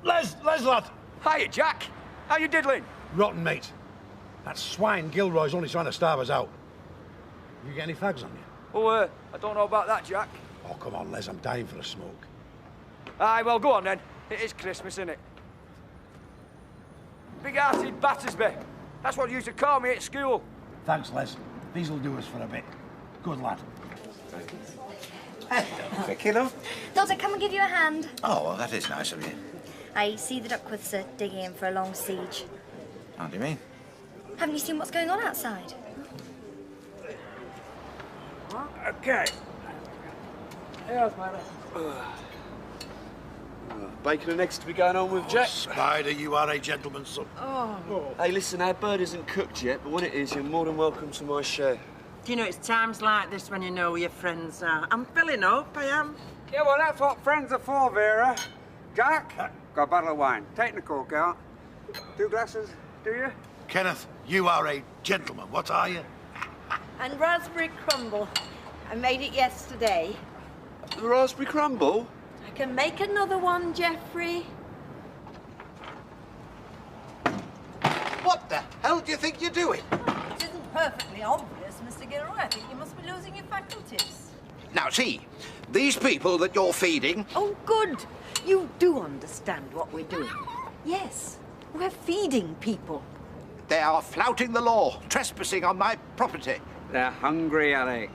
Les! Les, lad! Hiya, Jack. How you diddling? Rotten, mate. That swine Gilroy's only trying to starve us out. You get any fags on you? Oh, I don't know about that, Jack. Oh, come on, Les, I'm dying for a smoke. Aye, well, go on then. It is Christmas, isn't it? Big-hearted Battersby. That's what you used to call me at school. Thanks, Les. These'll do us for a bit. Good lad. Vicky, love. Daughter, come and give you a hand. Oh, well, that is nice of you. I see the Duckworths are digging in for a long siege. How do you mean? Haven't you seen what's going on outside? Okay. Here's my Bacon and eggs to be going on with Jack. Spider, you are a gentleman's son. Oh. Hey, listen, our bird isn't cooked yet, but when it is, you're more than welcome to my share. Do you know, it's times like this when you know who your friends are. I'm filling up, I am. Yeah, well, that's what friends are for, Vera. Jack, got a bottle of wine. Take the cork out. 2 glasses, do you? Kenneth, you are a gentleman. What are you? And raspberry crumble. I made it yesterday. The raspberry crumble? I can make another one, Geoffrey. What the hell do you think you're doing? It isn't perfectly obvious, Mr. Gilroy. I think you must be losing your faculties. Now, see, these people that you're feeding... Oh, good. You do understand what we're doing. Yes, we're feeding people. They are flouting the law, trespassing on my property. They're hungry, Alec.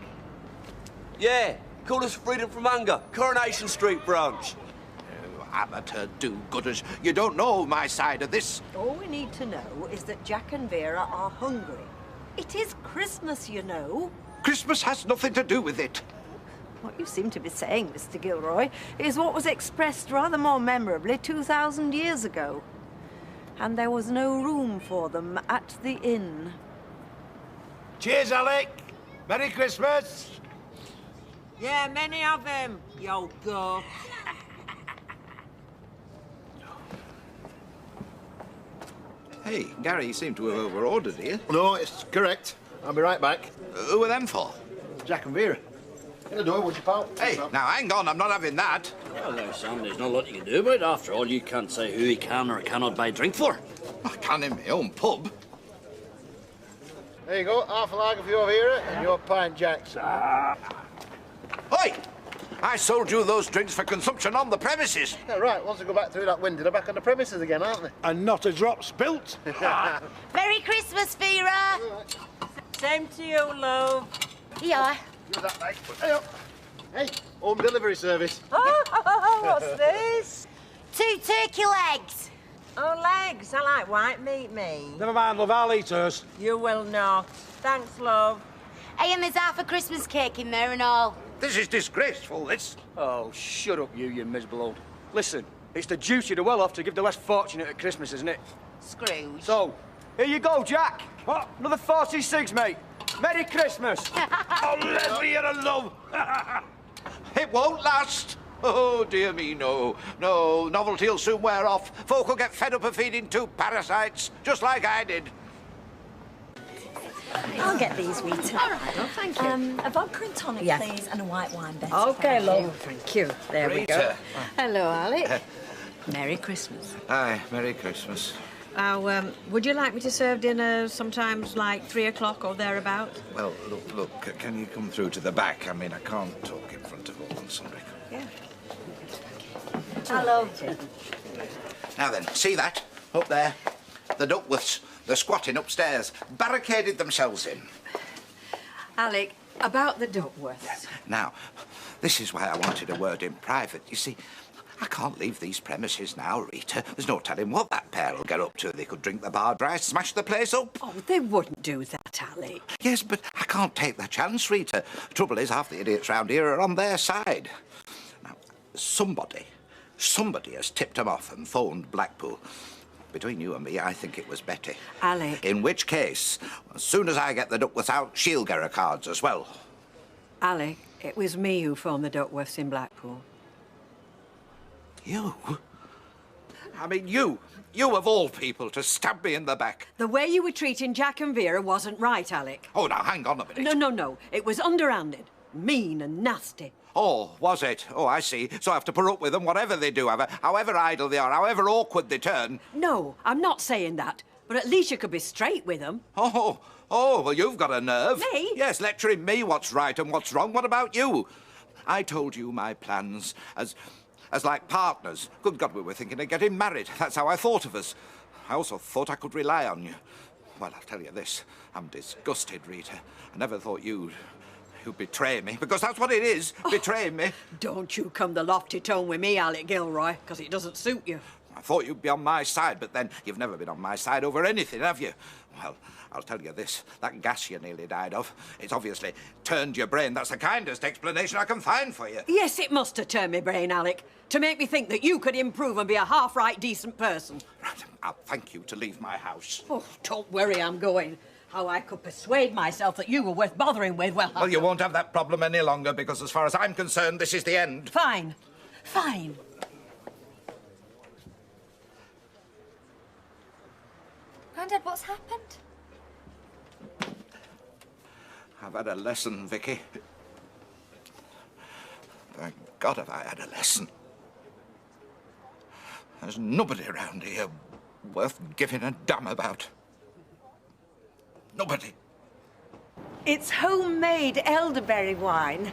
Yeah, call us Freedom from Hunger, Coronation Street branch. Oh, amateur do-gooders. You don't know my side of this. All we need to know is that Jack and Vera are hungry. It is Christmas, you know. Christmas has nothing to do with it. What you seem to be saying, Mr. Gilroy, is what was expressed rather more memorably 2,000 years ago. And there was no room for them at the inn. Cheers, Alec. Merry Christmas. Yeah, many of them, yo go. Hey, Gary, you seem to have over-ordered here. No, it's correct. I'll be right back. Who are them for? Jack and Vera. In the door, would you, pal? Hey, now, hang on. I'm not having that. Well, now, Sam, there's not a lot you can do about it. After all, you can't say who he can or cannot buy drink for. I can in my own pub. There you go. Half a lager for your Vera and your pint, Jack. Oi! I sold you those drinks for consumption on the premises. Yeah, right. Once they go back through that window, they're back on the premises again, aren't they? And not a drop spilt. Merry Christmas, Vera! Same to you, love. Yeah. Do that, mate. Hey, up. Hey, home delivery service. What's this? 2 turkey legs. Oh, legs. I like white meat, me. Never mind, love, I'll eat hers. You will not. Thanks, love. Hey, and there's half a Christmas cake in there and all. This is disgraceful, this. Oh, shut up, you miserable old. Listen, it's the duty of the well-off to give the less fortunate at Christmas, isn't it? Scrooge. So, here you go, Jack. What? Another 46, mate. Merry Christmas. Oh, Leslie, you're a love. It won't last. Oh, dear me, no. No, novelty will soon wear off. Folk will get fed up of feeding 2 parasites, just like I did. I'll get these, Rita. All right, well, thank you. A vodka and tonic, Yeah. please, and a white wine, Betty. Okay, Thank love. you. Thank you. There we go. Rita. Hello, Alec. Merry Christmas. Aye, Merry Christmas. Would you like me to serve dinner sometimes like 3 o'clock or thereabout? Well, look, can you come through to the back? I mean, I can't talk in front of all on Sunday. Yeah. I love it. Now then, see that? Up there? The Duckworths. They're squatting upstairs, barricaded themselves in. Alec, about the Duckworths. Now, this is why I wanted a word in private. You see, I can't leave these premises now, Rita. There's no telling what that pair will get up to. They could drink the bar dry, smash the place up. Oh, they wouldn't do that, Alec. Yes, but I can't take the chance, Rita. The trouble is, half the idiots round here are on their side. Now, somebody has tipped them off and phoned Blackpool. Between you and me, I think it was Betty. Alec. In which case, as soon as I get the Duckworths out, she'll get her cards as well. Alec, it was me who phoned the Duckworths in Blackpool. You? I mean, you of all people, to stab me in the back. The way you were treating Jack and Vera wasn't right, Alec. Oh, now, hang on a minute. No. It was underhanded, mean and nasty. Oh, was it? Oh, I see. So I have to put up with them, whatever they do, however idle they are, however awkward they turn. No, I'm not saying that. But at least you could be straight with them. Oh, well, you've got a nerve. Me? Yes, lecturing me what's right and what's wrong. What about you? I told you my plans as like partners. Good God, we were thinking of getting married. That's how I thought of us. I also thought I could rely on you. Well, I'll tell you this. I'm disgusted, Rita. I never thought you'd betray me, because that's what it is, betraying me. Don't you come the lofty tone with me, Alec Gilroy, because it doesn't suit you. I thought you'd be on my side, but then you've never been on my side over anything, have you? Well, I'll tell you this. That gas you nearly died of, it's obviously turned your brain. That's the kindest explanation I can find for you. Yes, it must have turned my brain, Alec, to make me think that you could improve and be a half-right, decent person. Right, I'll thank you to leave my house. Oh, don't worry, I'm going. How I could persuade myself that you were worth bothering with, well, you won't have that problem any longer, because as far as I'm concerned, this is the end. Fine. Grandad, what's happened? I've had a lesson, Vicky. Thank God have I had a lesson. There's nobody around here worth giving a damn about. Nobody. It's homemade elderberry wine.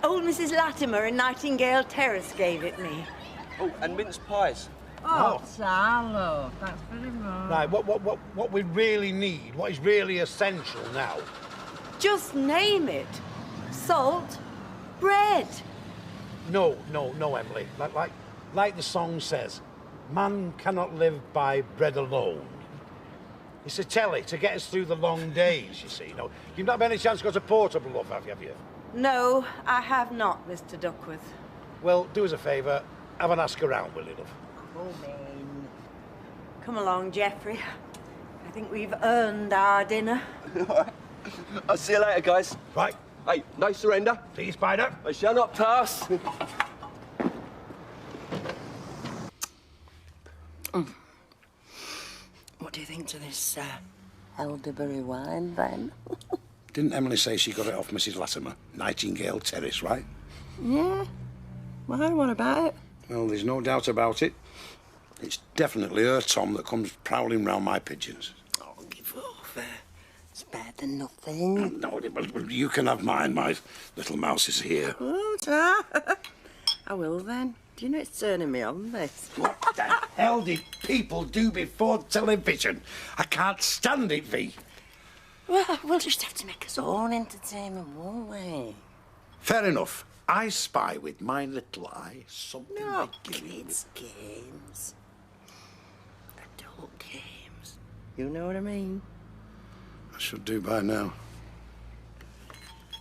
Old Mrs. Latimer in Nightingale Terrace gave it me. Oh, and mince pies. Oh, Salo, thanks very much. Right, what we really need, what is really essential now? Just name it. Salt, bread. No, Emily. Like the song says, man cannot live by bread alone. It's a telly to get us through the long days, you see. No, you've not by any chance got a portable, love, have you? No, I have not, Mr. Duckworth. Well, do us a favour, have an ask around, will you, love? Come along, Geoffrey. I think we've earned our dinner. I'll see you later, guys. Right. Hey, no surrender. See you, Spider. I shall not pass. What do you think to this elderberry wine, then? Didn't Emily say she got it off Mrs. Latimer? Nightingale Terrace, right? Yeah. Why? What about it? Well, there's no doubt about it. It's definitely her Tom that comes prowling round my pigeons. Oh, give off. It's better than nothing. No, well, you can have mine. My little mouse is here. Oh, I will, then. Do you know it's turning me on, this? What the hell did people do before television? I can't stand it, V. Well, we'll just have to make us own entertainment, won't we? Fair enough. I spy with my little eye something. No, kids' games. Adult games. You know what I mean? I should do by now.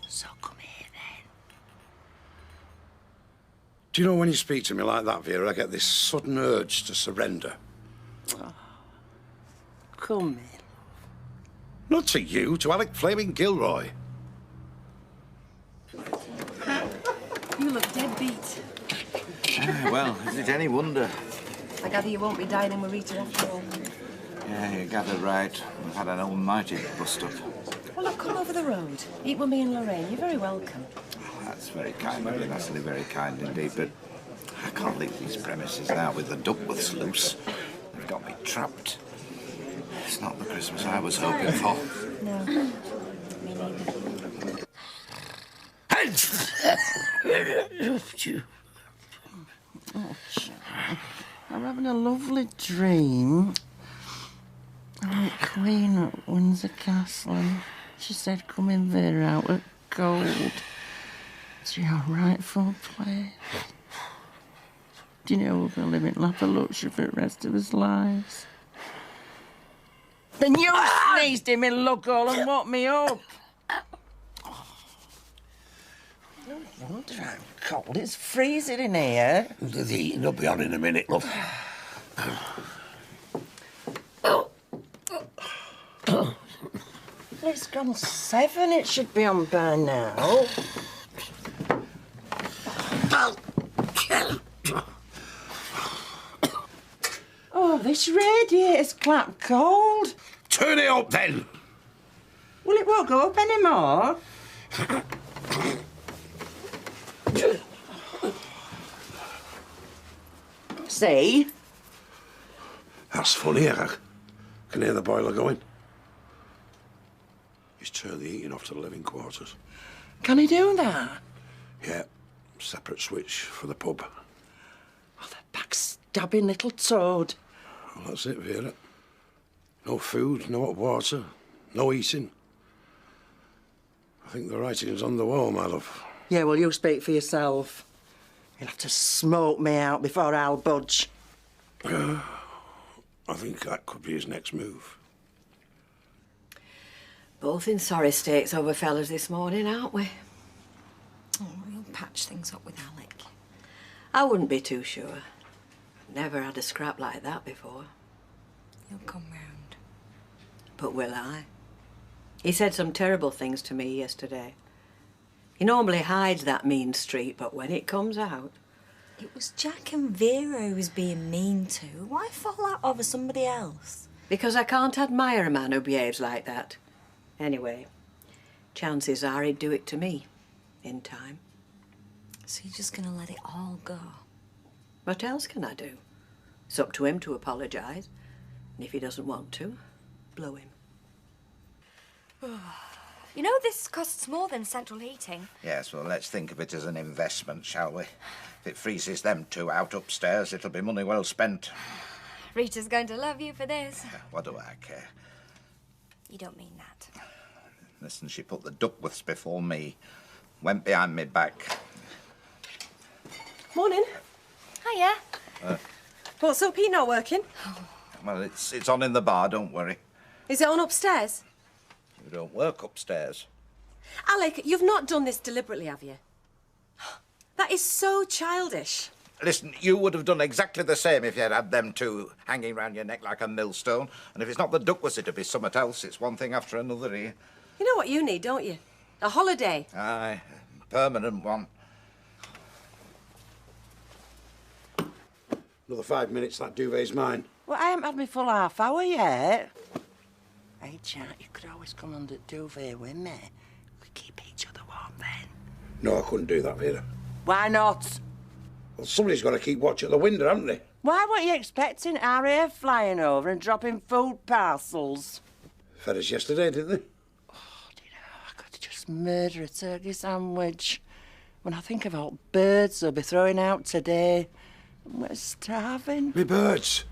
So come here, then. Do you know when you speak to me like that, Vera, I get this sudden urge to surrender. Oh. Come here. Not to you, to Alec Flaming Gilroy. You look dead beat. Well, is it any wonder? I gather you won't be dining with Rita after all. Yeah, you gathered right. We've had an almighty bust-up. Well, look, come over the road. Eat with me and Lorraine. You're very welcome. That's very kind of you, Natalie, very kind indeed, but I can't leave these premises now with the Duckworths loose. They've got me trapped. not the Christmas I was hoping for. No. Me neither. Oh, I'm having a lovely dream. I'm Queen at Windsor Castle, and she said, come in there out at gold. It's your rightful place. Do you know we're going to live in lap of luxury for the rest of his lives? Then you sneezed in my lug hole and woke me up. No wonder I'm cold. It's freezing in here. The heating will be on in a minute, love. It's gone 7. It should be on by now. Oh, this radiator's clap cold. Turn it up, then. Well, it won't go up anymore. See? That's funny, I can hear the boiler going. He's turned the heating off to the living quarters. Can he do that? Yeah, separate switch for the pub. Oh, the backstabbing little toad. Well, that's it, Vera. No food, no hot water, no eating. I think the writing's on the wall, my love. Yeah, well, you speak for yourself. You'll have to smoke me out before I'll budge. I think that could be his next move. Both in sorry states over fellas this morning, aren't we? Oh, we'll patch things up with Alec. I wouldn't be too sure. Never had a scrap like that before. He'll come round. But will I? He said some terrible things to me yesterday. He normally hides that mean streak, but when it comes out... It was Jack and Vera who was being mean to. Why fall out over somebody else? Because I can't admire a man who behaves like that. Anyway, chances are he'd do it to me in time. So you're just going to let it all go? What else can I do? It's up to him to apologise. And if he doesn't want to, blow him. You know this costs more than central heating. Yes, well, let's think of it as an investment, shall we? If it freezes them two out upstairs, it'll be money well spent. Rita's going to love you for this. What do I care? You don't mean that. Listen, she put the Duckworths before me. Went behind me back. Morning. Hiya. What's up? Heat not working? Well, it's on in the bar, don't worry. Is it on upstairs? You don't work upstairs. Alec, you've not done this deliberately, have you? That is so childish. Listen, you would have done exactly the same if you had them two hanging round your neck like a millstone. And if it's not the Duckworths, it'd be something else. It's one thing after another here. You know what you need, don't you? A holiday. Aye, permanent one. Another 5 minutes, that duvet's mine. Well, I haven't had my full half hour yet. Hey, Jack, you could always come under the duvet with me. We keep each other warm then. No, I couldn't do that, Vera. Why not? Well, somebody's got to keep watch at the window, haven't they? Why weren't you expecting RAF flying over and dropping food parcels? Fed us yesterday, didn't they? I could just murder a turkey sandwich. When I think of all birds they'll be throwing out today, we're starving. Me birds.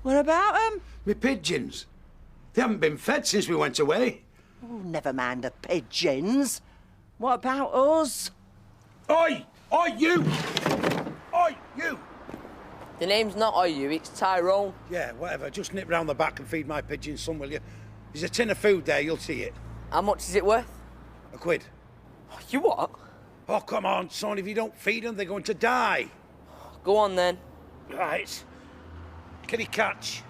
What about them? Me pigeons. They haven't been fed since we went away. Oh, never mind the pigeons. What about us? Oi! Oi, you! Oi, you! The name's not you, it's Tyrone. Yeah, whatever. Just nip round the back and feed my pigeons some, will you? There's a tin of food there, you'll see it. How much is it worth? £1. You what? Oh, come on, son. If you don't feed them, they're going to die. Go on, then. Right. Kitty catch.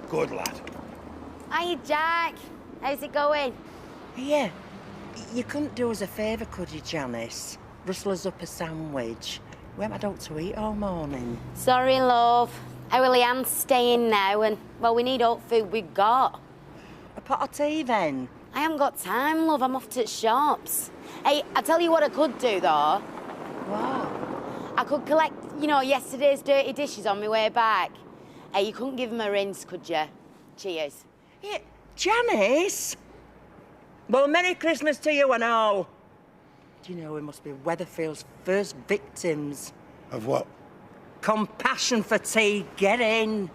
Good lad. Hiya, Jack. How's it going? Yeah. You couldn't do us a favour, could you, Janice? Rustle us up a sandwich. We haven't had out to eat all morning. Sorry, love. Our Leanne's staying now and, well, we need all the food we've got. A pot of tea, then? I haven't got time, love. I'm off to the shops. Hey, I tell you what I could do, though. What? I could collect, you know, yesterday's dirty dishes on my way back. Hey, you couldn't give him a rinse, could you? Cheers. Yeah, Janice! Well, Merry Christmas to you and all. Do you know we must be Weatherfield's first victims? Of what? Compassion fatigue, get in.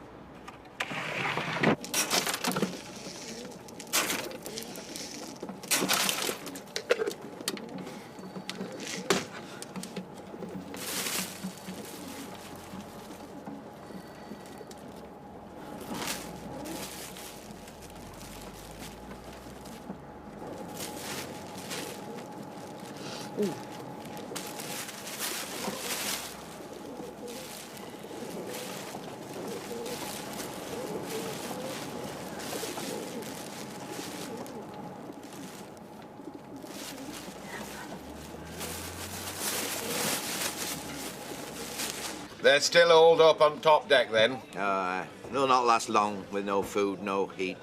They're still holed up on top deck, then? They'll not last long with no food, no heat.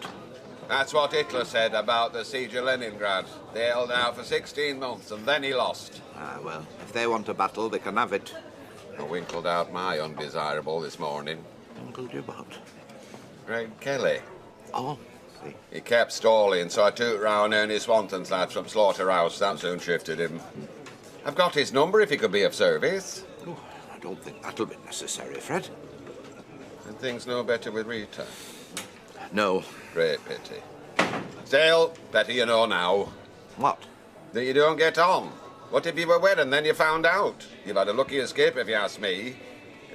That's what Hitler said about the siege of Leningrad. They held out for 16 months, and then he lost. Well, if they want a battle, they can have it. I winkled out my undesirable this morning. Winkled you what? Greg Kelly. Oh, see. He kept stalling, so I took round Ernie Swanton's lad from Slaughterhouse. That soon shifted him. I've got his number if he could be of service. Oh, I don't think that'll be necessary, Fred. And things no better with Rita? No. Great pity. Still, better you know now. What? That you don't get on. What if you were wed and then you found out? You've had a lucky escape, if you ask me.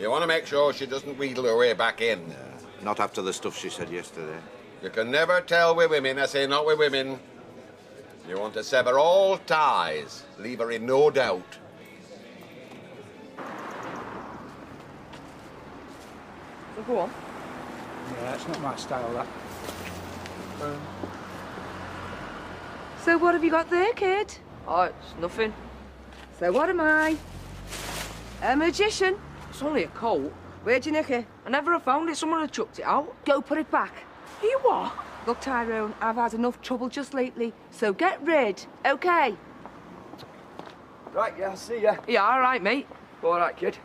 You want to make sure she doesn't wheedle her way back in. Not after the stuff she said yesterday. You can never tell with women, I say not with women. You want to sever all ties, leave her in no doubt. So go on. Yeah, that's not my style, that. So what have you got there, kid? Oh, it's nothing. So what am I? A magician? It's only a coat. Where'd you nick it? I never have found it. Someone had chucked it out. Go put it back. You what? Look, Tyrone, I've had enough trouble just lately, so get rid, okay? Right, yeah, I'll see ya. Yeah, all right, mate. All right, kid.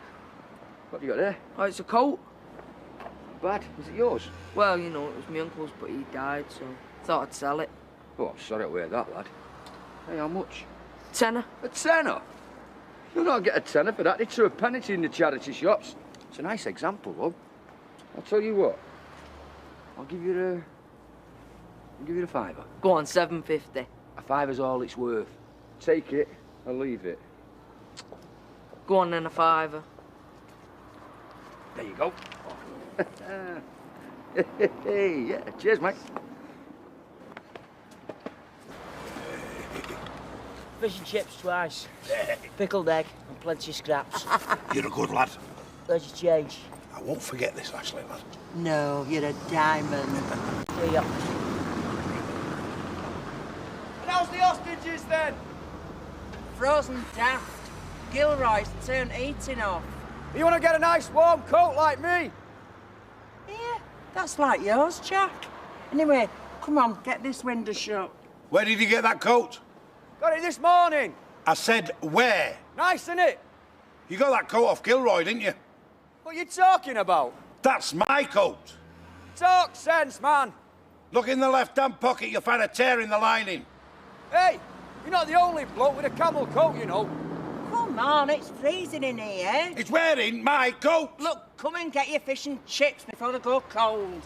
What have you got there? Oh, it's a coat. Bad. Is it yours? Well, you know, it was my uncle's, but he died, so thought I'd sell it. Oh, I'm sorry to hear that, lad. Hey, how much? Tenner. A tenner? You'll not get a tenner for that. It's a penny in the charity shops. It's a nice example, though. I'll tell you what. I'll give you the fiver. Go on, $7.50. A fiver's all it's worth. Take it or leave it. Go on then, a fiver. There you go. Hey, yeah, cheers, mate. Fish and chips twice. Pickled egg and plenty of scraps. You're a good lad. Where's your change? I won't forget this, Ashley, lad. No, you're a diamond. Here you go. And how's the hostages, then? Frozen daft. Gilroy's turned eating off. You want to get a nice warm coat like me? Yeah, that's like yours, Jack. Anyway, come on, get this window shut. Where did you get that coat? Got it this morning. I said where? Nice, isn't it? You got that coat off Gilroy, didn't you? What are you talking about? That's my coat. Talk sense, man. Look in the left-hand pocket, you'll find a tear in the lining. Hey, you're not the only bloke with a camel coat, you know. Come on, it's freezing in here. It's wearing my coat. Look, come and get your fish and chips before they go cold.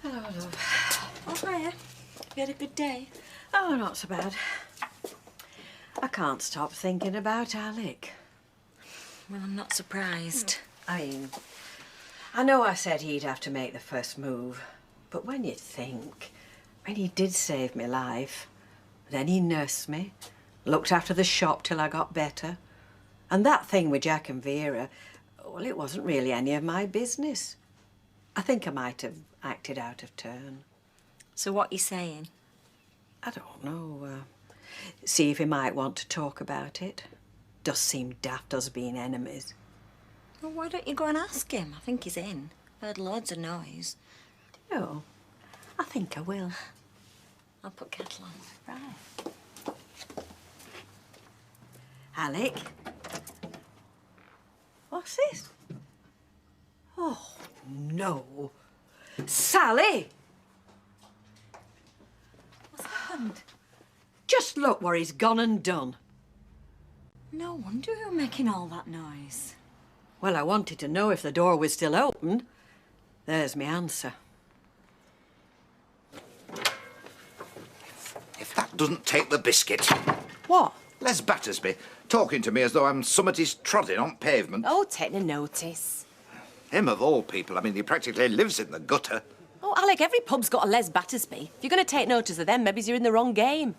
Hello, love. Oh, hiya. You had a good day? Oh, not so bad. I can't stop thinking about Alec. Well, I'm not surprised. I mean, I know I said he'd have to make the first move, but when you think, when he did save my life, then he nursed me, looked after the shop till I got better, and that thing with Jack and Vera, well, it wasn't really any of my business. I think I might have acted out of turn. So what you saying? I don't know. See if he might want to talk about it. Does seem daft us being enemies. Well, why don't you go and ask him? I think he's in. I've heard loads of noise. Oh, I think I will. I'll put kettle on. Right. Alec? What's this? Oh, no. Sally! What's happened? Just look where he's gone and done. No wonder you're making all that noise. Well, I wanted to know if the door was still open. There's my answer. If that doesn't take the biscuit. What? Les Battersby, talking to me as though I'm somebody's trotting on pavement. Oh, take no notice. Him of all people. I mean, he practically lives in the gutter. Oh, Alec, every pub's got a Les Battersby. If you're going to take notice of them, maybe you're in the wrong game.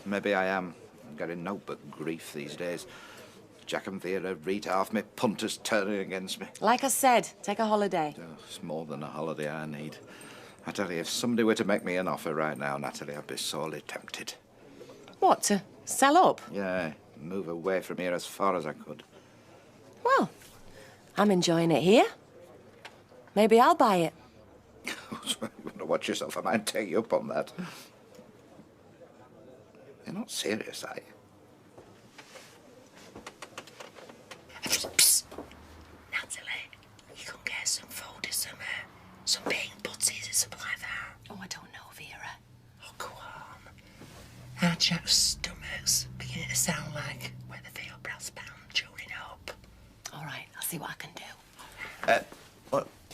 Maybe I am. I'm getting no but grief these days. Jack and Vera, Rita, half my punters turning against me. Like I said, take a holiday. Oh, it's more than a holiday I need. I tell you, if somebody were to make me an offer right now, Natalie, I'd be sorely tempted. What, to sell up? Yeah, move away from here as far as I could. Well, I'm enjoying it here. Maybe I'll buy it. You want to watch yourself, I might take you up on that. You're not serious, are you? Psst. Natalie, you can get some food or some baked butties or something like that. Oh, I don't know, Vera. Oh, go on. Our Jack's stomach's beginning to sound like when the veal brass band tuning up. All right, I'll see what I can do.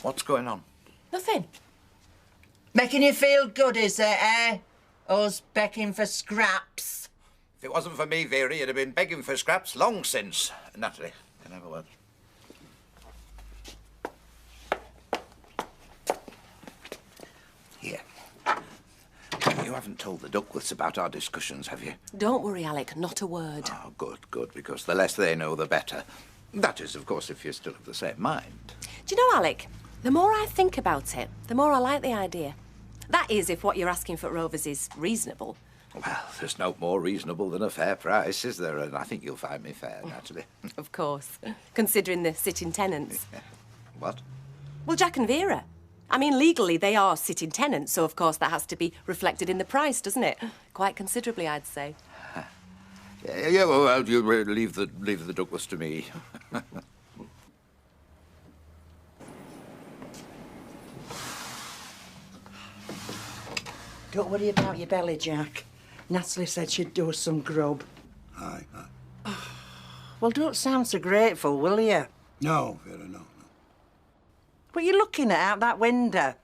What's going on? Nothing. Making you feel good, is it, eh? Us begging for scraps. If it wasn't for me, Vera, you'd have been begging for scraps long since. Natalie, can I have a word? Here. You haven't told the Duckworths about our discussions, have you? Don't worry, Alec, not a word. Oh, good, because the less they know, the better. That is, of course, if you're still of the same mind. Do you know, Alec, the more I think about it, the more I like the idea. That is, if what you're asking for Rovers is reasonable. Well, there's no more reasonable than a fair price, is there? And I think you'll find me fair, Natalie. Of course, considering the sitting tenants. What? Well, Jack and Vera. I mean, legally, they are sitting tenants, so of course that has to be reflected in the price, doesn't it? Quite considerably, I'd say. Yeah, well, you leave the Duckworths to me. Don't worry about your belly, Jack. Natalie said she'd do us some grub. Aye. Well, don't sound so grateful, will you? No, Vera, no. What are you looking at out that window?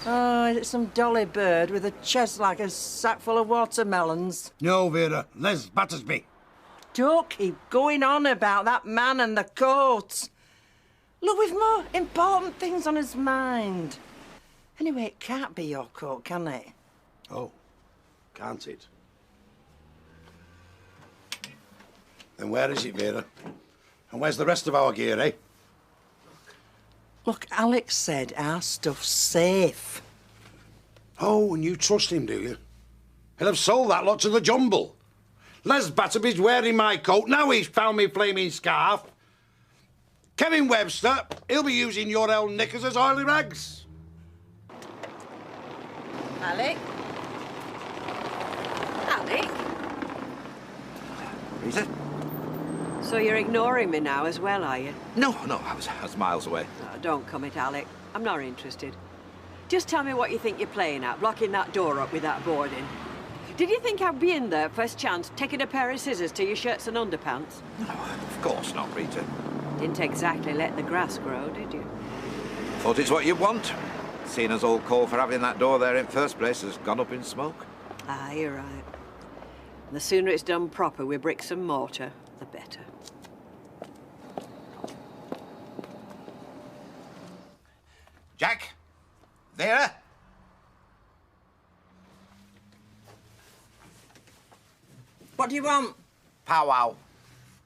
Oh, is it some dolly bird with a chest like a sack full of watermelons? No, Vera. Les Battersby. Don't keep going on about that man and the coat. Look, we've more important things on his mind. Anyway, it can't be your coat, can it? Oh, can't it? Then where is it, Vera? And where's the rest of our gear, eh? Look, Alex said our stuff's safe. Oh, and you trust him, do you? He'll have sold that lot to the jumble. Les Batterby's wearing my coat. Now he's found me flaming scarf. Kevin Webster, he'll be using your old knickers as oily rags. Alec? Alec? Rita? So you're ignoring me now as well, are you? No, I was miles away. Oh, don't come it, Alec. I'm not interested. Just tell me what you think you're playing at, blocking that door up with that board in. Did you think I'd be in there first chance, taking a pair of scissors to your shirts and underpants? No, of course not, Rita. Didn't exactly let the grass grow, did you? Thought it's what you want. Seeing us all call for having that door there in first place has gone up in smoke. Ah, you're right. The sooner it's done proper with bricks and mortar, the better. Jack? Vera? What do you want? Powwow.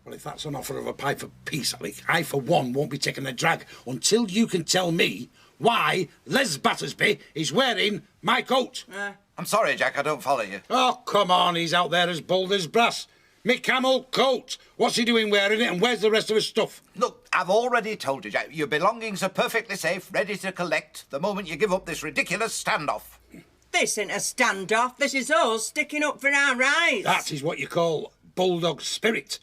Well, if that's an offer of a pipe of peace, Alec, I, for one, won't be taking a drag until you can tell me why Les Battersby is wearing my coat. I'm sorry, Jack, I don't follow you. Oh, come on, he's out there as bold as brass. Me camel coat. What's he doing wearing it, and where's the rest of his stuff? Look, I've already told you, Jack, your belongings are perfectly safe, ready to collect the moment you give up this ridiculous standoff. This ain't a standoff. This is us sticking up for our rights. That is what you call bulldog spirit.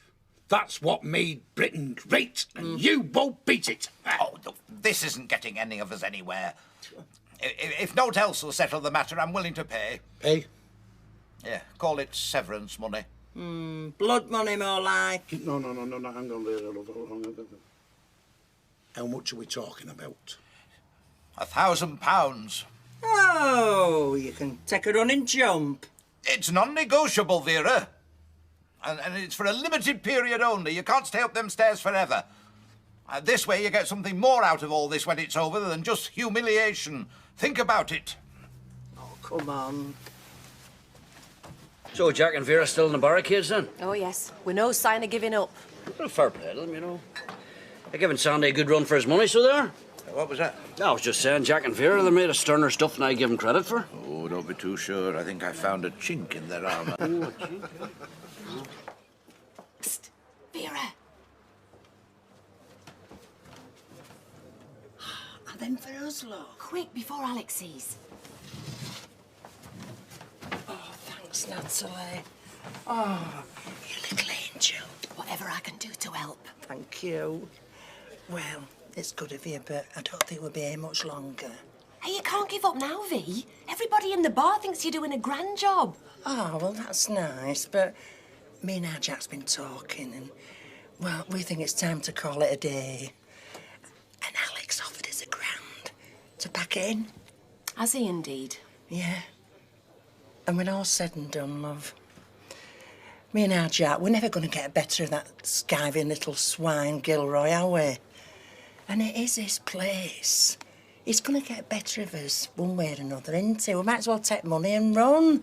That's what made Britain great, and you won't beat it. Oh, look, this isn't getting any of us anywhere. If naught else will settle the matter, I'm willing to pay. Pay? Yeah, call it severance money. Blood money, more like. No, hang on there, love. How much are we talking about? £1,000. Oh, you can take a running jump. It's non-negotiable, Vera. And it's for a limited period only. You can't stay up them stairs forever. This way you get something more out of all this when it's over than just humiliation. Think about it. Oh, come on. So Jack and Vera still in the barricades then? Oh, yes. With no sign of giving up. Well, fair play to them, you know. They're giving Sandy a good run for his money, so there. What was that? I was just saying, Jack and Vera, they made a sterner stuff than I give them credit for. Oh, don't be too sure. I think I found a chink in their armour. Psst, Vera. Are them for us, look? Quick, before Alec sees. Oh, thanks, Natalie. Oh, you little angel. Whatever I can do to help. Thank you. Well, it's good of you, but I don't think we'll be here much longer. Hey, you can't give up now, V. Everybody in the bar thinks you're doing a grand job. Oh, well, that's nice, but me and our Jack's been talking, and, well, we think it's time to call it a day. And Alec's offered us £1,000 to pack it in. Has he indeed? Yeah. And when all's said and done, love, me and our Jack, we're never going to get better of that skiving little swine Gilroy, are we? And it is his place. He's going to get better of us one way or another, isn't he? We might as well take money and run.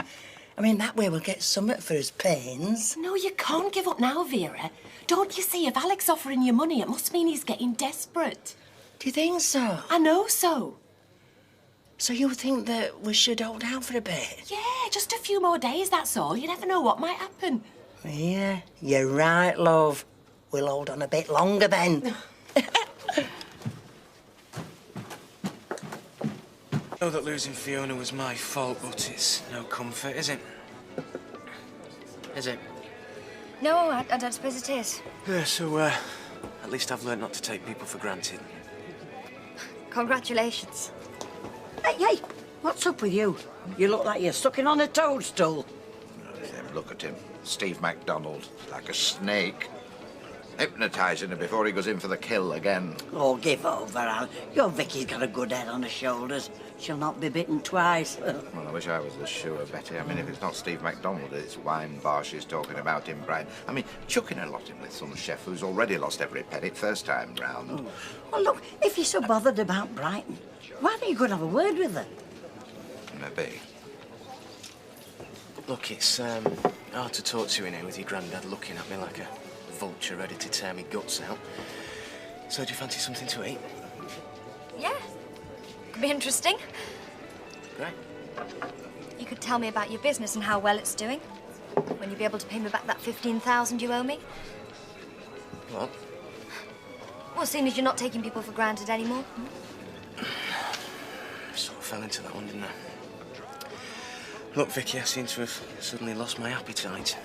I mean, that way we'll get something for his pains. No, you can't give up now, Vera. Don't you see, if Alec's offering you money, it must mean he's getting desperate. Do you think so? I know so. So you think that we should hold out for a bit? Yeah, just a few more days, that's all. You never know what might happen. Yeah, you're right, love. We'll hold on a bit longer then. I know that losing Fiona was my fault, but it's no comfort, is it? Is it? No, I don't suppose it is. Yeah, so, at least I've learned not to take people for granted. Congratulations. Hey, what's up with you? You look like you're sucking on a toadstool. Look at him. Steve MacDonald, like a snake. Hypnotising him before he goes in for the kill again. Oh, give over, Al. Your Vicky's got a good head on her shoulders. She'll not be bitten twice. Well, I wish I was as sure, Betty. I mean, if it's not Steve MacDonald, it's wine bar she's talking about in Brian. I mean, chucking a lot in with some chef who's already lost every penny first time round. Oh. Well, look, if you're so bothered about Brighton, why don't you go and have a word with her? Maybe. Look, it's, hard to talk to you in here with your granddad looking at me like a vulture ready to tear me guts out. So, do you fancy something to eat? Yeah. Could be interesting. Great. You could tell me about your business and how well it's doing. When you'll be able to pay me back that 15,000 you owe me. What? Well, seeing as you're not taking people for granted anymore. Sort of fell into that one, didn't I? Look, Vicky, I seem to have suddenly lost my appetite.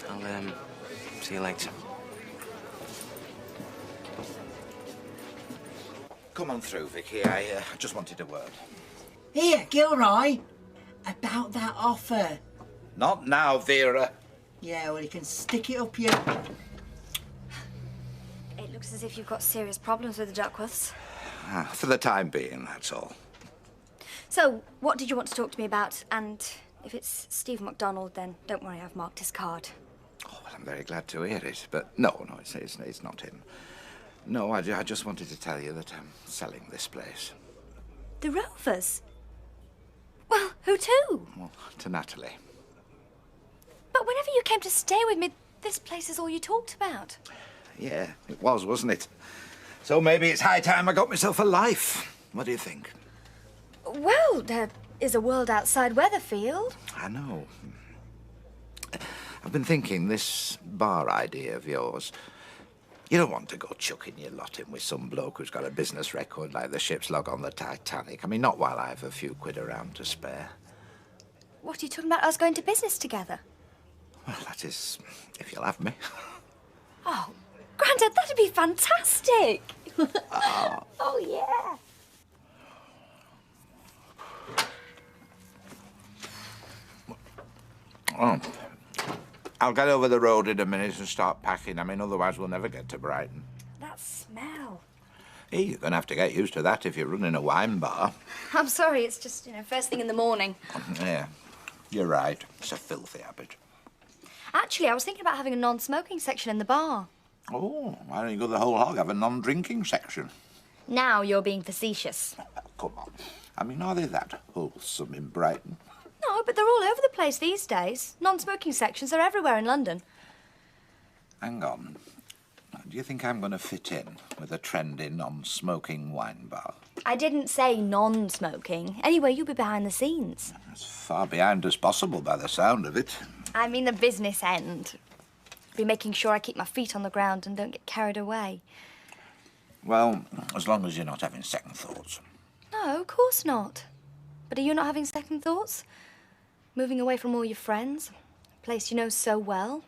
I'll, see you later. Come on through, Vicky. I just wanted a word. Here, Gilroy, about that offer. Not now, Vera. Yeah, well, you can stick it up your... It looks as if you've got serious problems with the Duckworths. For the time being, that's all. So, what did you want to talk to me about? And if it's Steve MacDonald, then don't worry, I've marked his card. Oh, well, I'm very glad to hear it. But no, it's not him. No, I just wanted to tell you that I'm selling this place. The Rovers? Well, who to? Well, to Natalie. But whenever you came to stay with me, this place is all you talked about. Yeah, it was, wasn't it? So maybe it's high time I got myself a life. What do you think? Well, is a world outside Weatherfield. I know. I've been thinking, this bar idea of yours, you don't want to go chucking your lot in with some bloke who's got a business record like the ship's log on the Titanic. I mean, not while I have a few quid around to spare. What are you talking about, us going to business together? Well, that is, if you'll have me. Oh, Grandad, that'd be fantastic. Oh, yeah. Oh, I'll get over the road in a minute and start packing. I mean, otherwise we'll never get to Brighton. That smell. Hey, you're going to have to get used to that if you're running a wine bar. I'm sorry, it's just, first thing in the morning. Yeah, you're right. It's a filthy habit. Actually, I was thinking about having a non-smoking section in the bar. Oh, why don't you go the whole hog, have a non-drinking section? Now you're being facetious. Come on. I mean, are they that wholesome in Brighton? No, but they're all over the place these days. Non-smoking sections are everywhere in London. Hang on. Do you think I'm going to fit in with a trendy non-smoking wine bar? I didn't say non-smoking. Anyway, you'll be behind the scenes. As far behind as possible by the sound of it. I mean the business end. Be making sure I keep my feet on the ground and don't get carried away. Well, as long as you're not having second thoughts. No, of course not. But are you not having second thoughts? Moving away from all your friends? A place you know so well?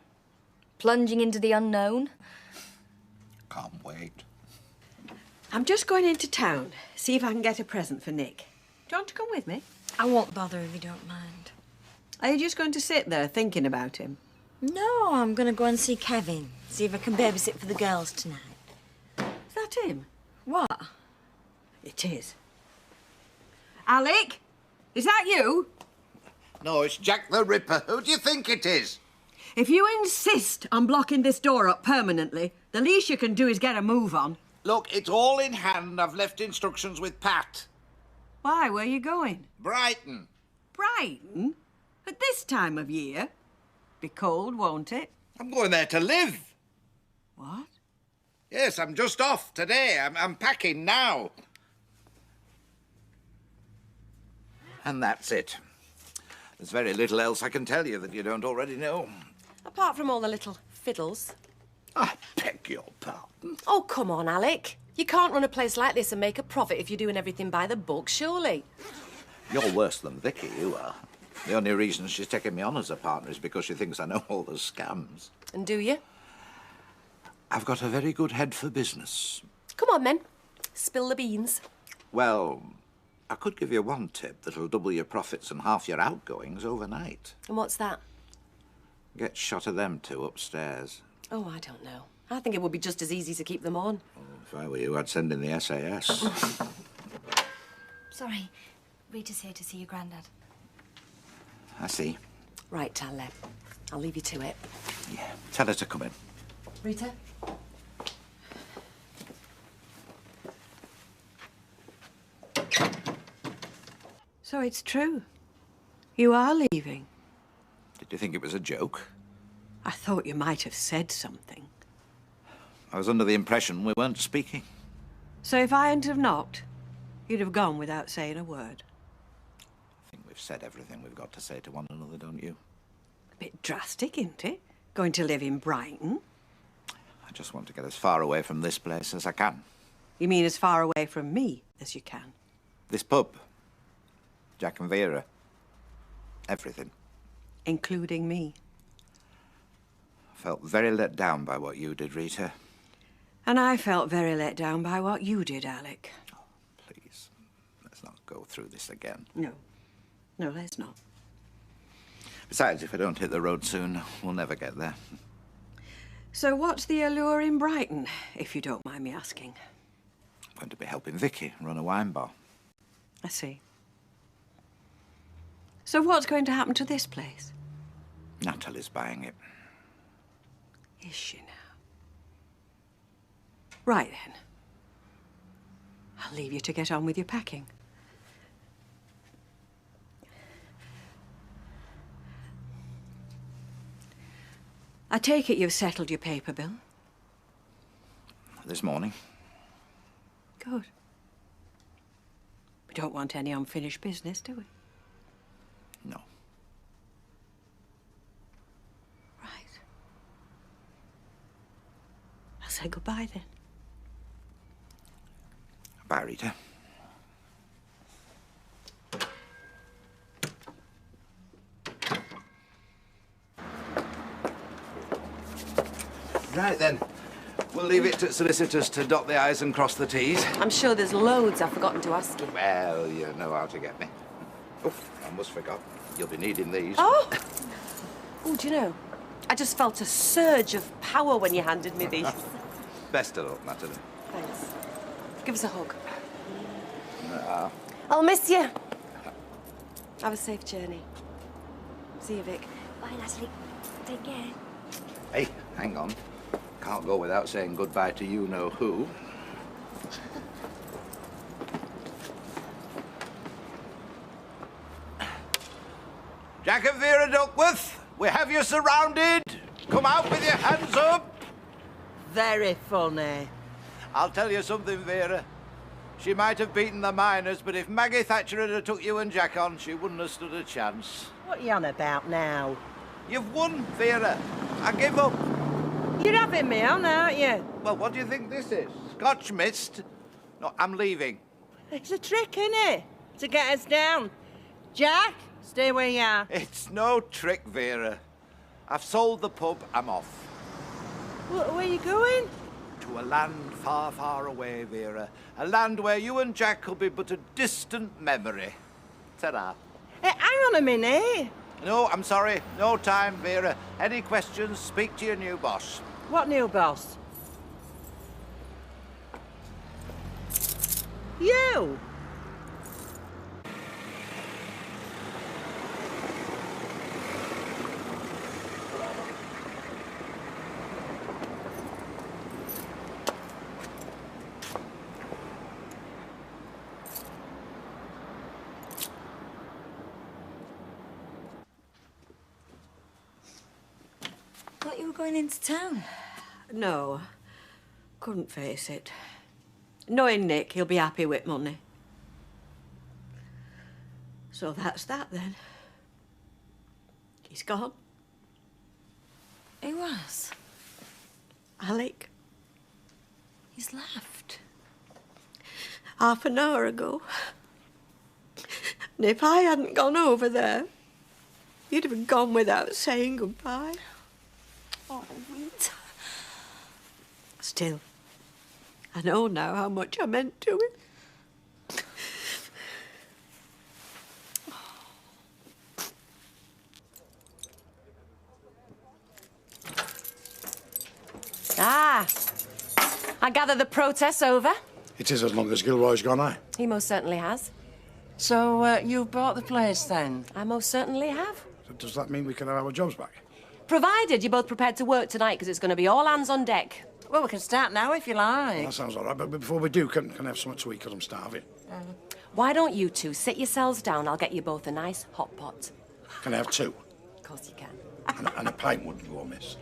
Plunging into the unknown? Can't wait. I'm just going into town, see if I can get a present for Nick. Do you want to come with me? I won't bother if you don't mind. Are you just going to sit there thinking about him? No, I'm going to go and see Kevin. See if I can babysit for the girls tonight. Is that him? What? It is. Alec? Is that you? No, it's Jack the Ripper. Who do you think it is? If you insist on blocking this door up permanently, the least you can do is get a move on. Look, it's all in hand. I've left instructions with Pat. Why, where are you going? Brighton. Brighton? At this time of year? Be cold, won't it? I'm going there to live. What? Yes, I'm just off today. I'm packing now. And that's it. There's very little else I can tell you that you don't already know. Apart from all the little fiddles. I beg your pardon. Oh, come on, Alec. You can't run a place like this and make a profit if you're doing everything by the book, surely. You're worse than Vicky, you are. The only reason she's taken me on as a partner is because she thinks I know all the scams. And do you? I've got a very good head for business. Come on, then. Spill the beans. Well, I could give you one tip that'll double your profits and half your outgoings overnight. And what's that? Get shot of them two upstairs. Oh, I don't know. I think it would be just as easy to keep them on. Oh, if I were you, I'd send in the SAS. Sorry, Rita's here to see your Grandad. I see. Right, I'll leave you to it. Yeah, tell her to come in. Rita? So it's true. You are leaving. Did you think it was a joke? I thought you might have said something. I was under the impression we weren't speaking. So if I hadn't have knocked, you'd have gone without saying a word. I think we've said everything we've got to say to one another, don't you? A bit drastic, isn't it? Going to live in Brighton. I just want to get as far away from this place as I can. You mean as far away from me as you can? This pub. Jack and Vera. Everything. Including me. I felt very let down by what you did, Rita. And I felt very let down by what you did, Alec. Oh, please. Let's not go through this again. No. No, let's not. Besides, if I don't hit the road soon, we'll never get there. So what's the allure in Brighton, if you don't mind me asking? I'm going to be helping Vicky run a wine bar. I see. So what's going to happen to this place? Natalie's buying it. Is she now? Right then. I'll leave you to get on with your packing. I take it you've settled your paper bill? This morning. Good. We don't want any unfinished business, do we? No. Right. I'll say goodbye then. Bye, Rita. Right then. We'll leave it to solicitors to dot the I's and cross the T's. I'm sure there's loads I've forgotten to ask you. Well, you know how to get me. Oh, I almost forgot. You'll be needing these. Oh! Oh, do you know? I just felt a surge of power when you handed me these. Best of luck, Natalie. Thanks. Give us a hug. Ah. I'll miss you. Have a safe journey. See you, Vic. Bye, Natalie. Take care. Hey, hang on. Can't go without saying goodbye to you-know-who. Jack and Vera Duckworth, we have you surrounded. Come out with your hands up. Very funny. I'll tell you something, Vera. She might have beaten the miners, but if Maggie Thatcher had have took you and Jack on, she wouldn't have stood a chance. What are you on about now? You've won, Vera. I give up. You're having me on, aren't you? Well, what do you think this is? Scotch mist? No, I'm leaving. It's a trick, innit? To get us down. Jack, stay where you are. It's no trick, Vera. I've sold the pub. I'm off. Where are you going? To a land far, far away, Vera. A land where you and Jack could be but a distant memory. Ta-ra. Hey, hang on a minute. No, I'm sorry. No time, Vera. Any questions, speak to your new boss. What new boss? You. Thought you were going into town. No, couldn't face it. Knowing Nick, he'll be happy with money. So that's that then. He's gone. He was. Alec. He's left. Half an hour ago. And if I hadn't gone over there, you'd have gone without saying goodbye. Oh, Rita. Still, I know now how much I meant to him. Ah, I gather the protest's over. It is as long as Gilroy's gone, aye. He most certainly has. So, you bought the place then? I most certainly have. So does that mean we can have our jobs back? Provided you're both prepared to work tonight, because it's going to be all hands on deck. Well, we can start now if you like. Well, that sounds all right, but before we do, can I have something to eat, because I'm starving? Why don't you two sit yourselves down? I'll get you both a nice hot pot. Can I have two? Of course you can. And a pint wouldn't go amiss.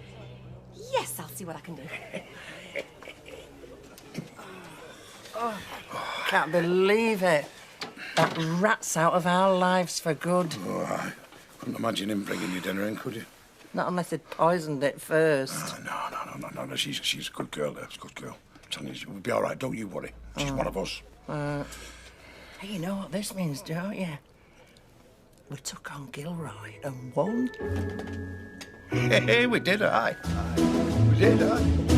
Yes, I'll see what I can do. Oh, can't believe it. That rat's out of our lives for good. Oh, I couldn't imagine him bringing you dinner in, could you? Not unless they'd poisoned it first. No, she's a good girl, she's a good girl. I'm telling you, we'll be all right, don't you worry. She's one of us. Hey, you know what this means, don't you? We took on Gilroy and won. Hey, we did, aye. We did, aye.